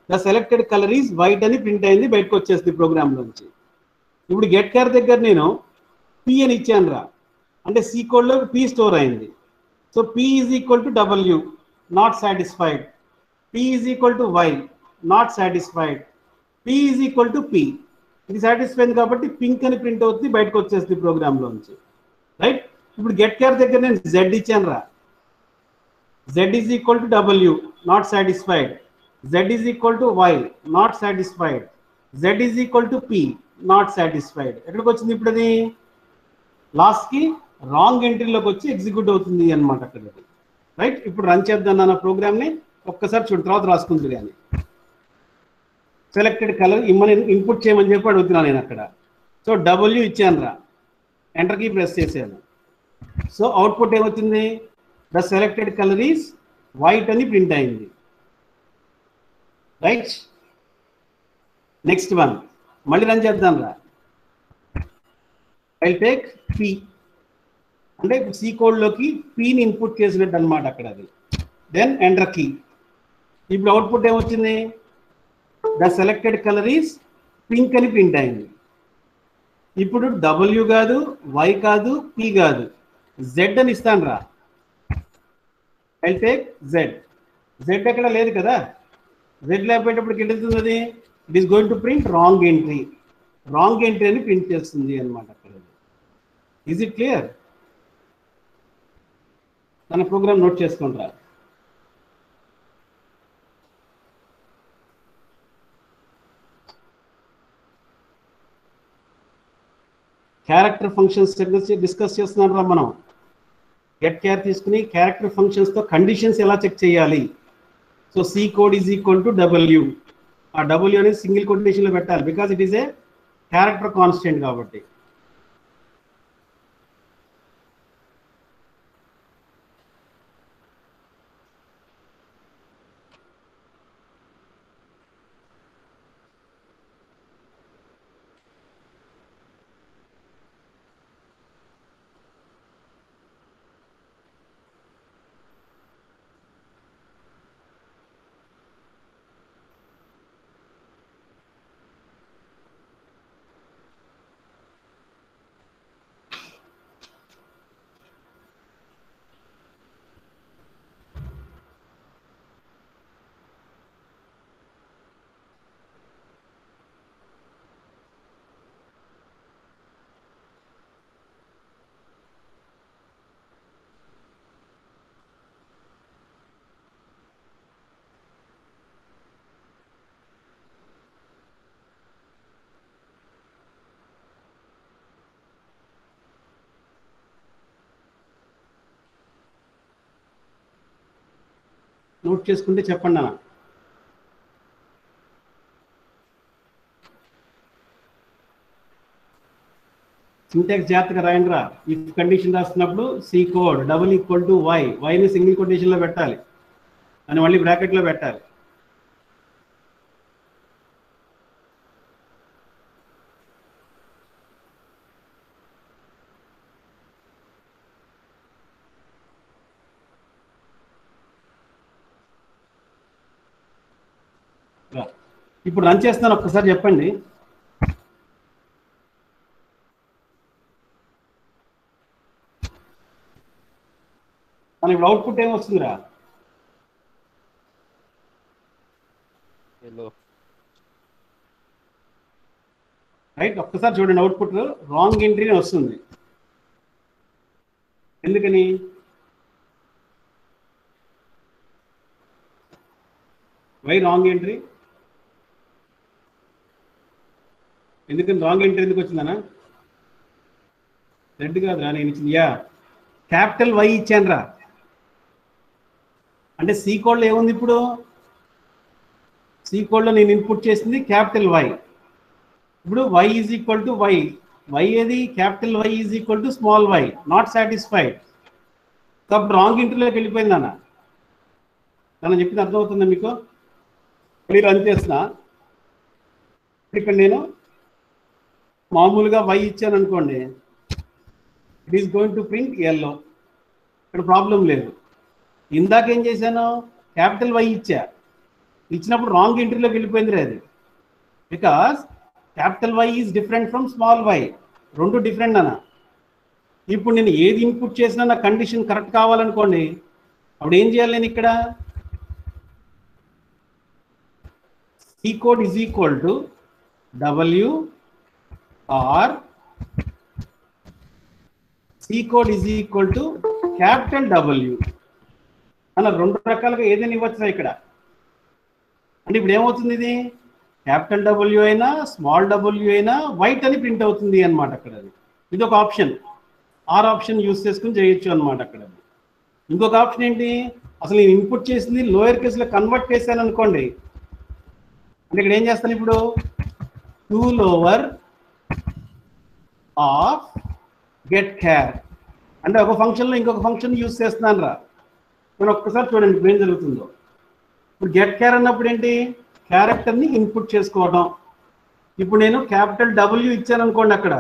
the selected colour is white అని ప్రింట్ అయింది, బయటకు వచ్చేస్తుంది ప్రోగ్రామ్ నుంచి. ఇప్పుడు గెట్ కేర్ దగ్గర నేను P అని ఇచ్చాను రా, అంటే సి కోడ్లో P స్టోర్ అయింది. So P is equal to W, not satisfied. P is equal to Y, not satisfied. P is equal to P, ఇది సాటిస్ఫైడ్ కాబట్టి పింక్ అని ప్రింట్ అవుతుంది, బయటకు వచ్చేస్తుంది ప్రోగ్రామ్లోంచి, రైట్? ఇప్పుడు గెట్ కేర్ దగ్గర నేను Z ఇచ్చాను రా. Z is equal to W, not satisfied. Z is equal to Y, not satisfied. Z is equal to P, not satisfied. ఎక్కడికి వచ్చింది ఇప్పుడు అది, లాస్ట్కి రాంగ్ ఎంట్రీలోకి వచ్చి ఎగ్జిక్యూట్ అవుతుంది అనమాట అక్కడ. రైట్, ఇప్పుడు రన్ చేద్దాం నా ప్రోగ్రామ్ని ఒక్కసారి చూడండి, తర్వాత రాసుకుంది కానీ. సెలెక్టెడ్ కలర్ ఇమ్మని ఇన్పుట్ చేయమని చెప్పి అడుగుతున్నాను నేను అక్కడ. సో డబ్ల్యూ ఇచ్చాను రా, ఎంటర్ కీ ప్రెస్ చేశాను. సో అవుట్పుట్ ఏమవుతుంది, the selected colour is white అని ప్రింట్ అయింది. రైట్, నెక్స్ట్ వన్ మళ్ళీ రన్ చేద్దాం రా. ఐ టేక్ పీ అంటే సి కోడ్లోకి పీని ఇన్పుట్ చేసినట్టు అనమాట అక్కడ అది. Then enter key. ఇప్పుడు అవుట్పుట్ ఏమొచ్చింది, the selected colour is pink అని ప్రింట్ అయింది. ఇప్పుడు డబ్ల్యూ కాదు, వై కాదు, పీ కాదు, జెడ్ అని ఇస్తాను రా. I take Z. జెడ్ ఎక్కడ లేదు కదా, జెడ్ లేకపోయేటప్పటికి వెళ్తుంది అది, it is going to print wrong entry. Wrong entry అని ప్రింట్ చేస్తుంది అనమాట అక్కడ. Is it clear? తన ప్రోగ్రామ్ నోట్ చేసుకుంటారా. క్యారెక్టర్ ఫంక్షన్స్ డిస్కస్ చేస్తున్నాం రా మనం. గెట్ క్యార్ తీసుకుని క్యారెక్టర్ ఫంక్షన్స్తో కండిషన్స్ ఎలా చెక్ చేయాలి. So C code is equal to W. ఆ డబ్ల్యూ అనేది సింగిల్ కొటేషన్లో పెట్టాలి, because it is a character constant కాబట్టి. నోట్ చేసుకుంటే చెప్పండి అన్న. సింటాక్స్ జాగ్రత్తగా రాయండి రా. ఇఫ్ కండిషన్ రాస్తున్నప్పుడు C code double equal to Y, వైని సింగిల్ కొటేషన్లో పెట్టాలి అని మళ్ళీ బ్రాకెట్లో పెట్టాలి. ఇప్పుడు రన్ చేస్తాను, ఒక్కసారి చెప్పండి. మన ఇప్పుడు అవుట్పుట్ ఏమొస్తుందిరా? రైట్, ఒక్కసారి చూడండి, అవుట్పుట్ రాంగ్ ఎంట్రీ వస్తుంది. ఎందుకని? Why wrong entry? ఎందుకని రాంగ్ ఎంట్రీ ఎందుకు వచ్చిందనా? రెడ్ కాదురా నేను ఇచ్చింది, యా క్యాపిటల్ వై ఇచ్చాను రా. అంటే సి కోడ్లో ఏముంది ఇప్పుడు? సి కోడ్లో నేను ఇన్పుట్ చేసింది క్యాపిటల్ వై. ఇప్పుడు Y is equal to Y, Y ఏది capital Y is equal to small Y, not satisfied. అప్పుడు రాంగ్ ఎంట్రీలోకి వెళ్ళిపోయింది అన్న. తను చెప్పింది అర్థమవుతుందా మీకు? మీరు రన్ చేసిన ఇక్కడ నేను మామూలుగా వై ఇచ్చాను అనుకోండి, it is going to print yellow. ఇక్కడ ప్రాబ్లం లేదు. ఇందాక ఏం చేశాను, క్యాపిటల్ వై ఇచ్చినప్పుడు రాంగ్ ఎంట్రీలోకి వెళ్ళిపోయింది అది, because capital Y is different from small Y. రెండు డిఫరెంట్ అన్న. ఇప్పుడు నేను ఏది ఇన్పుట్ చేసినా నా కండిషన్ కరెక్ట్ కావాలనుకోండి, అప్పుడు ఏం చేయాలి నేను ఇక్కడ? C code is equal to W or C code is equal to capital W అలా రెండు రకాలుగా ఏదైనా ఇవ్వచ్చు ఇక్కడ. అంటే ఇప్పుడు ఏమవుతుంది, ఇది క్యాపిటల్ డబ్ల్యూ అయినా స్మాల్ డబ్ల్యూ అయినా వైట్ అని ప్రింట్ అవుతుంది అనమాట అక్కడ. అది ఇది ఒక ఆప్షన్. ఆర్ ఆప్షన్ యూస్ చేసుకుని చేయొచ్చు అనమాట అక్కడ. ఇంకొక ఆప్షన్ ఏంటి, అసలు నేను ఇన్పుట్ చేసింది లోయర్ కేసులో కన్వర్ట్ చేశాను అనుకోండి, అంటే ఇక్కడ ఏం చేస్తాను ఇప్పుడు, టు లోవర్ ఆఫ్ గెట్ క్యార్ అంటే ఒక ఫంక్షన్లో ఇంకొక ఫంక్షన్ యూస్ చేస్తున్నాను రా. నేను ఒక్కసారి చూడండి ఇప్పుడు ఏం జరుగుతుందో. ఇప్పుడు గెట్ క్యార్ అన్నప్పుడు ఏంటి, క్యారెక్టర్ని ఇన్పుట్ చేసుకోవడం. ఇప్పుడు నేను క్యాపిటల్ డబ్ల్యూ ఇచ్చాను అనుకోండి, అక్కడ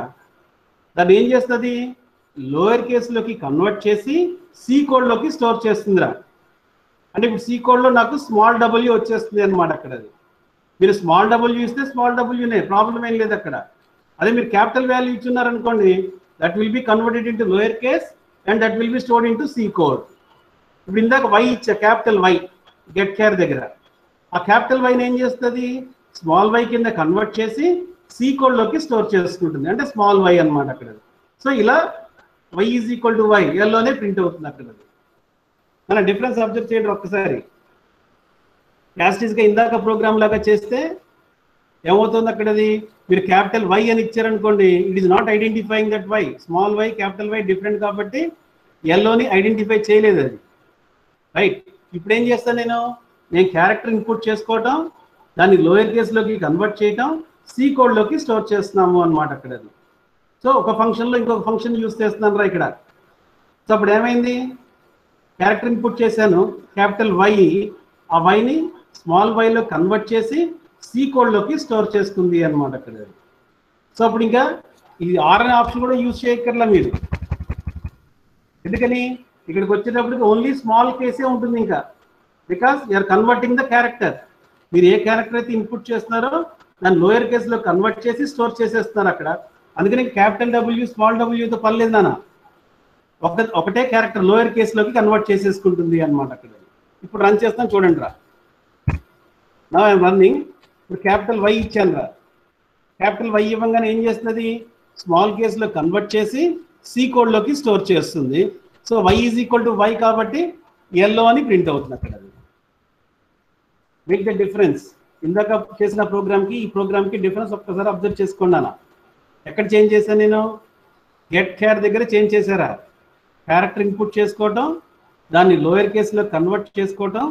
దాన్ని ఏం చేస్తుంది, లోయర్ కేసులోకి కన్వర్ట్ చేసి సి కోడ్లోకి స్టోర్ చేస్తుందిరా. అంటే ఇప్పుడు సి కోడ్లో నాకు స్మాల్ డబ్ల్యూ వచ్చేస్తుంది అనమాట అక్కడ. అది మీరు స్మాల్ డబ్ల్యూ ఇస్తే స్మాల్ డబ్ల్యూనే, ప్రాబ్లం ఏం లేదు అక్కడ. అదే మీరు క్యాపిటల్ వాల్యూ ఇచ్చున్నారనుకోండి, that will be converted into lower case and that will be stored into C code. ఇప్పుడు ఇందాక వై ఇచ్చా, క్యాపిటల్ వై గెట్ కేర్ దగ్గర, ఆ క్యాపిటల్ వైని ఏం చేస్తుంది, స్మాల్ వై కింద కన్వర్ట్ చేసి సి కోడ్లోకి స్టోర్ చేసుకుంటుంది, అంటే స్మాల్ వై అనమాట అక్కడ. సో ఇలా Y is equal to Y ఎల్లోనే ప్రింట్ అవుతుంది అక్కడ. మన డిఫరెన్స్ అబ్జర్వ్ చేయండి ఒక్కసారి. యాస్టీస్గా ఇందాక ప్రోగ్రామ్ లాగా చేస్తే ఏమవుతుంది అక్కడది, మీరు క్యాపిటల్ వై అని ఇచ్చారనుకోండి, it is not identifying that Y, small Y capital Y different కాబట్టి ఎల్లోని ఐడెంటిఫై చేయలేదు అది, రైట్. ఇప్పుడు ఏం చేస్తాను నేను క్యారెక్టర్ ఇన్పుట్ చేసుకోవటం, దాన్ని లోయర్ కేసులోకి కన్వర్ట్ చేయటం, సి కోడ్లోకి స్టోర్ చేస్తున్నాము అనమాట అక్కడ. సో ఒక ఫంక్షన్లో ఇంకొక ఫంక్షన్ యూస్ చేస్తున్నాను రా ఇక్కడ. సో అప్పుడు ఏమైంది, క్యారెక్టర్ ఇన్పుట్ చేశాను క్యాపిటల్ వై, ఆ వైని స్మాల్ వైలో కన్వర్ట్ చేసి సి కోడ్లోకి స్టోర్ చేసుకుంది అనమాట అక్కడ. సో అప్పుడు ఇంకా ఇది ఆర్ అనే ఆప్షన్ కూడా యూజ్ చేయక్కర్లా మీరు. ఎందుకని, ఇక్కడికి వచ్చేటప్పటికి ఓన్లీ స్మాల్ కేసే ఉంటుంది ఇంకా, because you are converting the character. మీరు ఏ క్యారెక్టర్ అయితే ఇన్పుట్ చేస్తున్నారో దాన్ని లోయర్ కేసులో కన్వర్ట్ చేసి స్టోర్ చేసేస్తున్నారు అక్కడ. అందుకని క్యాపిటల్ డబ్ల్యూ స్మాల్ డబ్ల్యూతో పర్లేదు నాన్న, ఒకటే క్యారెక్టర్ లోయర్ కేసులోకి కన్వర్ట్ చేసేసుకుంటుంది అనమాట అక్కడ. ఇప్పుడు రన్ చేస్తాను చూడండి రా. నా ఐఎమ్ రన్నింగ్. ఇప్పుడు క్యాపిటల్ వై ఇచ్చాను రా. క్యాపిటల్ వై ఇవ్వగానే ఏం చేస్తుంది, స్మాల్ కేసులో కన్వర్ట్ చేసి సి కోడ్లోకి స్టోర్ చేస్తుంది. So y is equal to y కాబట్టి ఎల్లో అని ప్రింట్ అవుతుంది అక్కడ. Make the difference. ఇందాక చేసిన ప్రోగ్రామ్కి ఈ ప్రోగ్రామ్కి డిఫరెన్స్ ఒక్కసారి అబ్జర్వ్ చేసుకోండి అన్న. ఎక్కడ చేంజ్ చేశాను నేను, గెట్ కేర్ దగ్గర చేంజ్ చేశారా, క్యారెక్టర్ ఇన్పుట్ చేసుకోవటం, దాన్ని లోయర్ కేసులో కన్వర్ట్ చేసుకోవటం,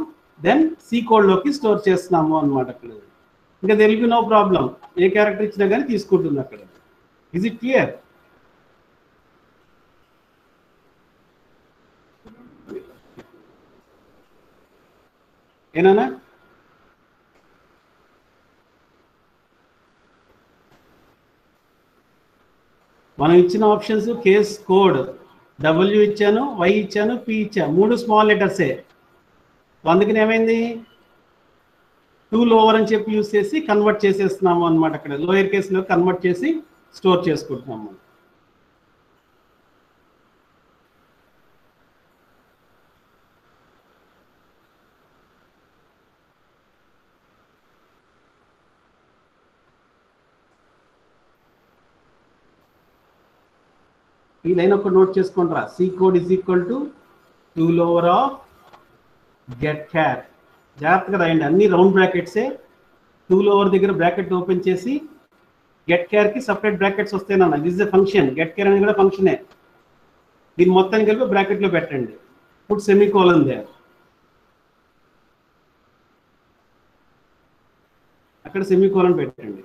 దెన్ సి కోడ్లోకి స్టోర్ చేస్తున్నాము అనమాట అక్కడ. ఇంకా తెలుగు నో ప్రాబ్లం, ఏ క్యారెక్టర్ ఇచ్చినా కానీ తీసుకుంటుంది అక్కడ. Is it clear? ఏనా? మనం ఇచ్చిన ఆప్షన్స్ కేస్ కోడ్ డబ్ల్యూ ఇచ్చాను, వై ఇచ్చాను, పి ఇచ్చాను, మూడు స్మాల్ లెటర్సే. అందుకని ఏమైంది, టూ లోవర్ అని చెప్పి యూస్ చేసి కన్వర్ట్ చేసేస్తున్నాము అనమాట అక్కడ. లోయర్ కేసులో కన్వర్ట్ చేసి స్టోర్ చేసుకుంటున్నాము. ఈ లైన్ ఒక నోట్ చేసుకుంటారా, C code is equal to to lower of get char. జాగ్రత్తగా రాయండి, అన్ని రౌండ్ బ్రాకెట్సే. టూ లోవర్ దగ్గర బ్రాకెట్ ఓపెన్ చేసి గెట్ క్యార్కి సపరేట్ బ్రాకెట్స్ వస్తాయి. This is a function, get char అనేది కూడా ఫంక్షనే. దీన్ని మొత్తాన్ని కలిపి బ్రాకెట్లో పెట్టండి. పుట్ సెమీ కోలన్ దేర్, అక్కడ సెమీ కోలన్ పెట్టండి.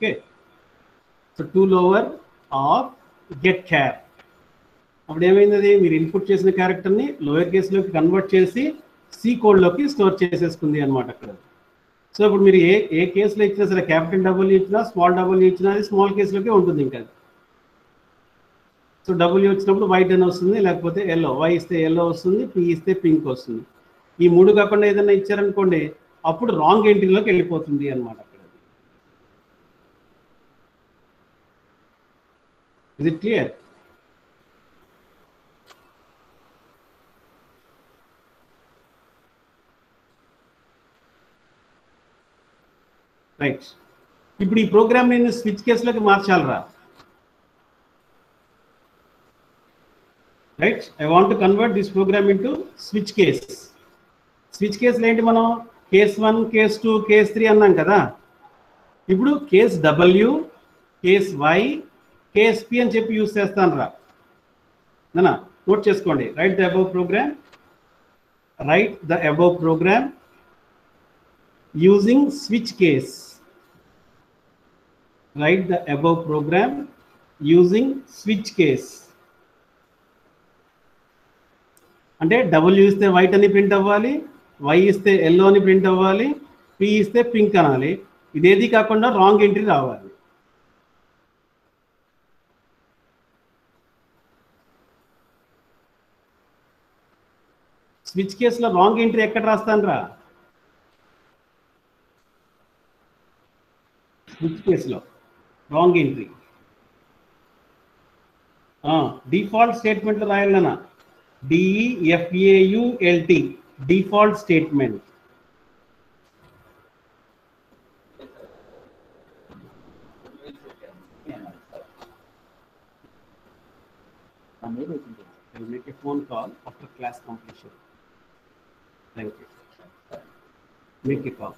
Okay, so to lower of get char. అప్పుడు ఏమైంది, అది మీరు ఇన్పుట్ చేసిన క్యారెక్టర్ని లోయర్ కేసులోకి కన్వర్ట్ చేసి సి కోడ్లోకి స్టోర్ చేసేసుకుంది అనమాట అక్కడ. సో ఇప్పుడు మీరు ఏ కేసులో ఇచ్చినా సరే, క్యాపిటల్ డబ్ల్యూ ఇచ్చినా స్మాల్ డబ్ల్యూ ఇచ్చినా అది స్మాల్ కేసులోకే ఉంటుంది ఇంకా. సో డబ్ల్యూ వచ్చినప్పుడు వైట్ అని వస్తుంది, లేకపోతే ఎల్లో, వై ఇస్తే ఎల్లో వస్తుంది, పి ఇస్తే పింక్ వస్తుంది. ఈ మూడు కాకుండా ఏదైనా ఇచ్చారనుకోండి అప్పుడు రాంగ్ ఎంట్రీలోకి వెళ్ళిపోతుంది అనమాట అక్కడ. Is it clear? రైట్. ఇప్పుడు ఈ ప్రోగ్రామ్ నేను స్విచ్ కేసులోకి మార్చాలరా. Right, I want to convert this program into switch case. Switch కేసులు ఏంటి, మనం కేస్ 1, కేస్ 2, కేస్ 3 అన్నాం కదా. ఇప్పుడు కేస్ డబ్ల్యూ, కేస్ వై, కేస్ పి అని చెప్పి యూజ్ చేస్తాను రా. నానా నోట్ చేసుకోండి. Write the above program, write the above program using switch case. Write the above program using switch case. అంటే డబ్ల్యూ ఇస్తే వైట్ అని ప్రింట్ అవ్వాలి, వై ఇస్తే ఎల్లో అని ప్రింట్ అవ్వాలి, పి ఇస్తే పింక్ అనాలి. ఇదేది కాకుండా రాంగ్ ఎంట్రీ రావాలి. స్విచ్ కేసులో రాంగ్ ఎంట్రీ ఎక్కడ రాస్తాను రా? స్విచ్ కేసులో రాంగ్ ఎంట్రీ డిఫాల్ట్ స్టేట్మెంట్లో రాయాలన్నా. DEFAULT డిఫాల్ట్ స్టేట్మెంట్. I will make a phone call after class completion. Thank you. Make a call.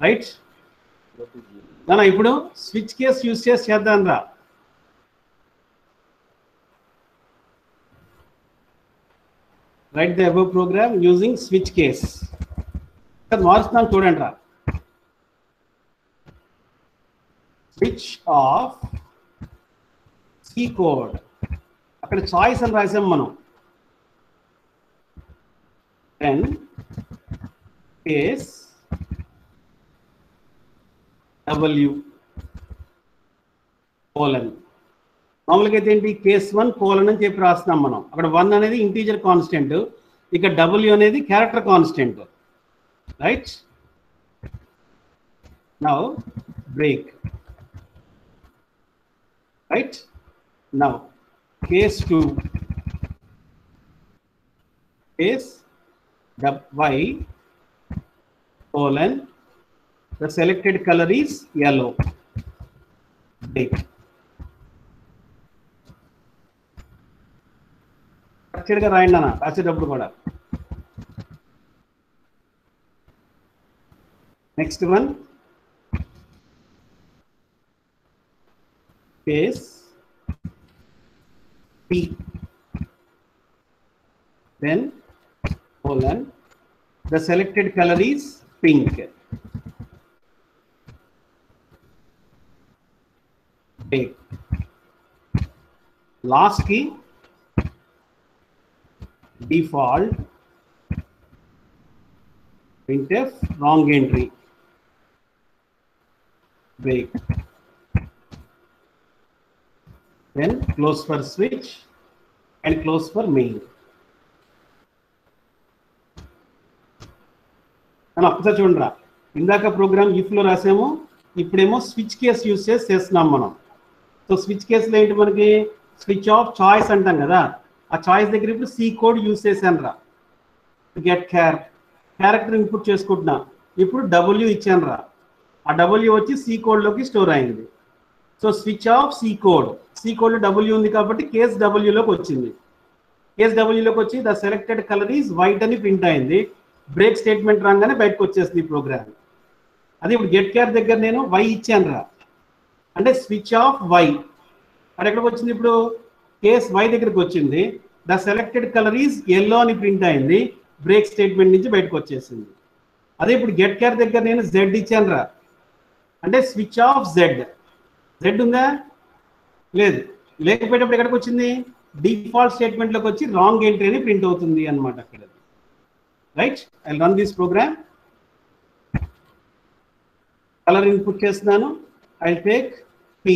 Right నానా, ఇప్పుడు స్విచ్ కేస్ యూజ్ చేసి చేద్దాం రా. Right the above program using switch case. మారుస్తున్నాం చూడండి రా. స్విచ్ ఆఫ్ సి కోడ్, అక్కడ చాయిస్ అని రాసాం మనం. And case W colon. మామూలుగా అయితే ఏంటి, కేస్ 1 కోలన్ అని చెప్పి రాస్తున్నాం మనం. అక్కడ 1 అనేది ఇంటీజర్ కాన్స్టెంట్, ఇక డబ్ల్యూ అనేది character constant. Right, now break. Right, now case 2 case y colon, the selected color is yellow. Break. Structured గా రాయండి అన్న రాసేటప్పుడు కూడా. Next one case P, then colon, the selected color is pink. Okay. Last key default printf wrong entry. Break. Then close for switch and close for main. ఒక్కసారి చూడండి రా. ఇందాక programme ఇఫ్లో రాసాము, ఇప్పుడేమో స్విచ్ కేస్ యూజ్ చేసి చేస్తున్నాం మనం. So switch కేసులో ఏంటి, మనకి స్విచ్ ఆఫ్ చాయిస్ అంటాం కదా. ఆ చాయిస్ దగ్గర ఇప్పుడు సి కోడ్ యూజ్ చేశాను రా. గెట్ క్యారెక్టర్ ఇన్పుట్ చేసుకుంటున్నా. ఇప్పుడు డబ్ల్యూ ఇచ్చాను రా. ఆ డబ్ల్యూ వచ్చి సి కోడ్లోకి స్టోర్ అయింది. సో స్విచ్ ఆఫ్ సి కోడ్లో డబ్ల్యూ ఉంది కాబట్టి కేస్ డబ్ల్యూలోకి వచ్చింది. కేస్ డబ్ల్యూలోకి వచ్చి the selected colour is white అని ప్రింట్ అయింది. బ్రేక్ స్టేట్మెంట్ రాగానే బయటకు వచ్చేస్తుంది ఈ ప్రోగ్రామ్. అదే ఇప్పుడు గెట్ క్యార్ దగ్గర నేను వై ఇచ్చాను రా, అంటే స్విచ్ ఆఫ్ వై. అది ఎక్కడికి వచ్చింది, ఇప్పుడు కేస్ వై దగ్గరికి వచ్చింది. The selected colour is yellow అని ప్రింట్ అయింది. బ్రేక్ స్టేట్మెంట్ నుంచి బయటకు వచ్చేసింది. అదే ఇప్పుడు గెట్ కేర్ దగ్గర నేను జెడ్ ఇచ్చాను రా, అంటే స్విచ్ ఆఫ్ జెడ్. జెడ్ ఉందా? లేదు. లేకపోయేటప్పుడు ఎక్కడికి వచ్చింది? డిఫాల్ట్ స్టేట్మెంట్లోకి వచ్చి రాంగ్ ఎంట్రీ అని ప్రింట్ అవుతుంది అనమాట అక్కడ. Right, I run this program. Colour input చేస్తున్నాను. I take P,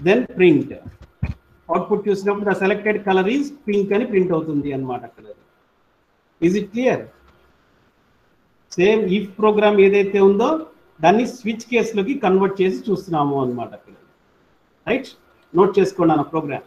then print. Output చూసినప్పుడు the selected colour is pink అని ప్రింట్ అవుతుంది అనమాట అక్కడ. Is it clear? Same if program ఏదైతే ఉందో దాన్ని స్విచ్ కేసులోకి కన్వర్ట్ చేసి చూస్తున్నాము అనమాట అక్కడ. రైట్, నోట్ చేసుకోండి అన్న ప్రోగ్రామ్.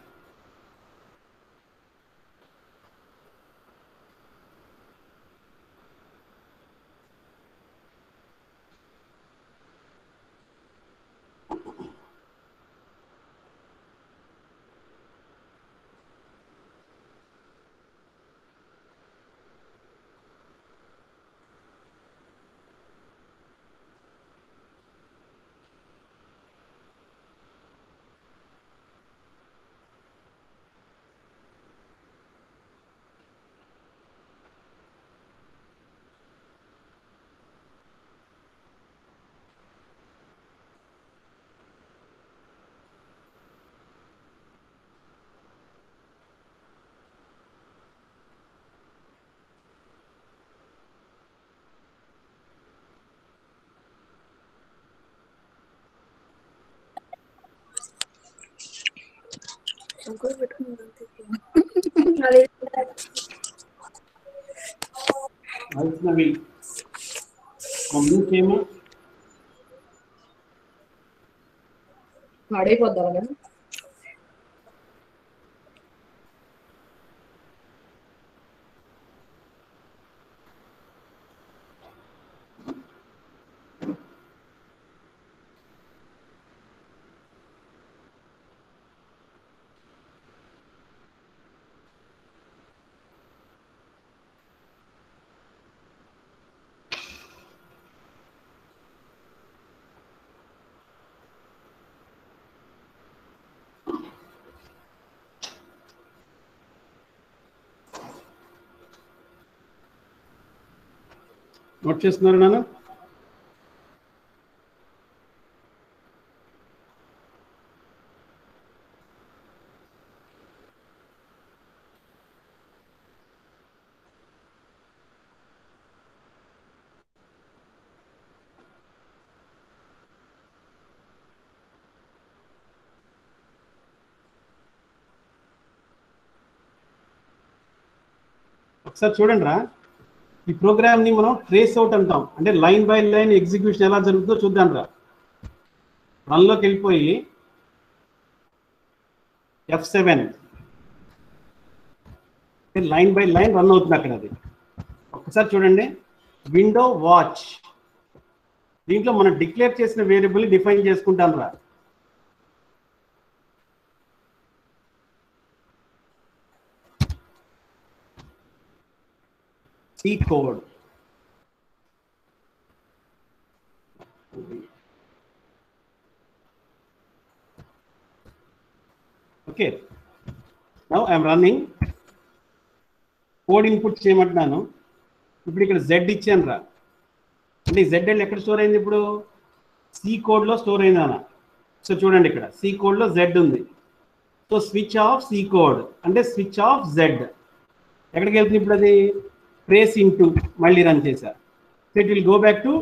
వైష్ణవి మమ్మీ ఏమో పాడైపోద్దా? నోట్ చేస్తున్నారు నాన్న? ఒకసారి చూడండి రా, ఈ ప్రోగ్రామ్ని మనం ట్రేస్ అవుట్ అంటాం. అంటే లైన్ బై లైన్ ఎగ్జిక్యూషన్ ఎలా జరుగుతుందో చూద్దాం రా. రన్లోకి వెళ్ళిపోయి F7 line by line run అవుతుంది అక్కడ. అది ఒకసారి చూడండి. విండో వాచ్, దీంట్లో మనం డిక్లేర్ చేసిన వేరియబుల్ డిఫైన్ చేసుకుంటాను రా. C code. Okay, now I am running. Code input చేయమంటున్నాను. ఇప్పుడు ఇక్కడ Z ఇచ్చాను రా. అంటే Z ఎక్కడ స్టోర్ అయింది? ఇప్పుడు C కోడ్లో స్టోర్ అయింది అన్న. సో చూడండి, ఇక్కడ C కోడ్లో Z ఉంది. So switch of C code అంటే స్విచ్ ఆఫ్ Z. ఎక్కడికి వెళ్తుంది ఇప్పుడు? అది ట్రేస్ ఇంటూ మళ్ళీ రన్ చేశా. So it will go back to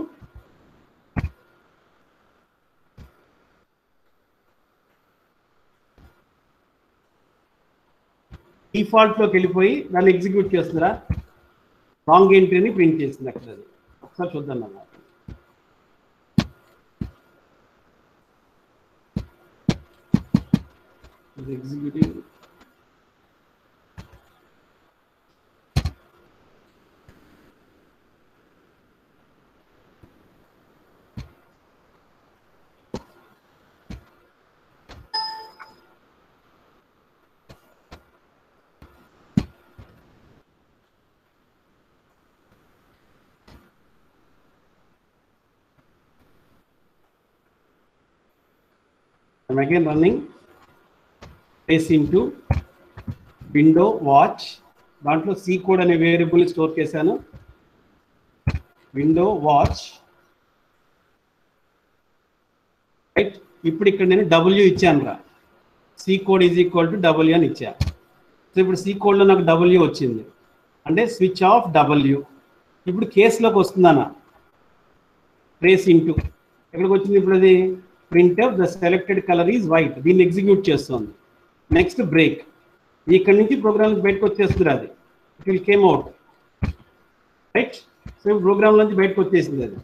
డిఫాల్ట్లోకి వెళ్ళిపోయి దాన్ని ఎగ్జిక్యూట్ చేస్తుందా, రాంగ్ ఎంట్రీని ప్రింట్ చేసింది అక్కడ. అది ఒకసారి చూద్దాం అన్నమాట. Executive I'm again running trace into window watch. దాంట్లో C కోడ్ అనే వేరియబుల్ స్టోర్ చేశాను. Window watch right. ఇప్పుడు ఇక్కడ నేను డబ్ల్యూ ఇచ్చాను రా, c code is equal to డబ్ల్యూ అని ఇచ్చా. సో ఇప్పుడు సి కోడ్లో నాకు డబ్ల్యూ వచ్చింది, అంటే స్విచ్ ఆఫ్ డబ్ల్యూ. ఇప్పుడు కేసులోకి వస్తుందన్న, ట్రేస్ ఇంటూ ఎక్కడికి వచ్చింది ఇప్పుడు అది, print of the selected colour is white, దీన్ని ఎగ్జిక్యూట్ చేస్తుంది. నెక్స్ట్ బ్రేక్, ఇక్కడ నుంచి ప్రోగ్రామ్ బయటకు వచ్చేస్తుంది అది, it will came out right. So program నుంచి బయటకు వచ్చేసింది అది.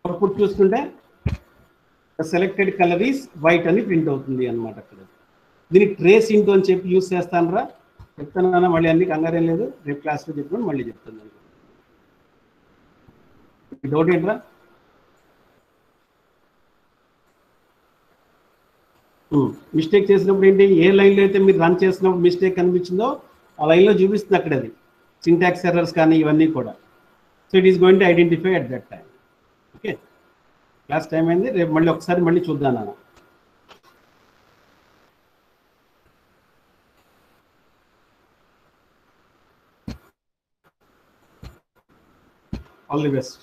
అవుట్పుట్ చూసుకుంటే సెలెక్టెడ్ కలర్ ఈస్ వైట్ అని ప్రింట్ అవుతుంది అనమాట. అక్కడ దీన్ని ట్రేస్ ఇంటూ అని చెప్పి యూస్ చేస్తాను రా, చెప్తాను మళ్ళీ, అన్ని కంగారేం లేదు, రేపు క్లాస్లో చెప్తాను, మళ్ళీ చెప్తాను. డౌట్ ఏంట్రా? మిస్టేక్ చేసినప్పుడు ఏంటి, ఏ లైన్లో అయితే మీరు రన్ చేసినప్పుడు మిస్టేక్ కనిపించిందో ఆ లైన్లో చూపిస్తుంది అక్కడ అది, సింటాక్స్ ఎర్రర్స్ కానీ ఇవన్నీ కూడా. So it is going to identify at that time. Okay, class time అయింది, రేపు మళ్ళీ ఒకసారి మళ్ళీ చూద్దాం నాన్న. All the best.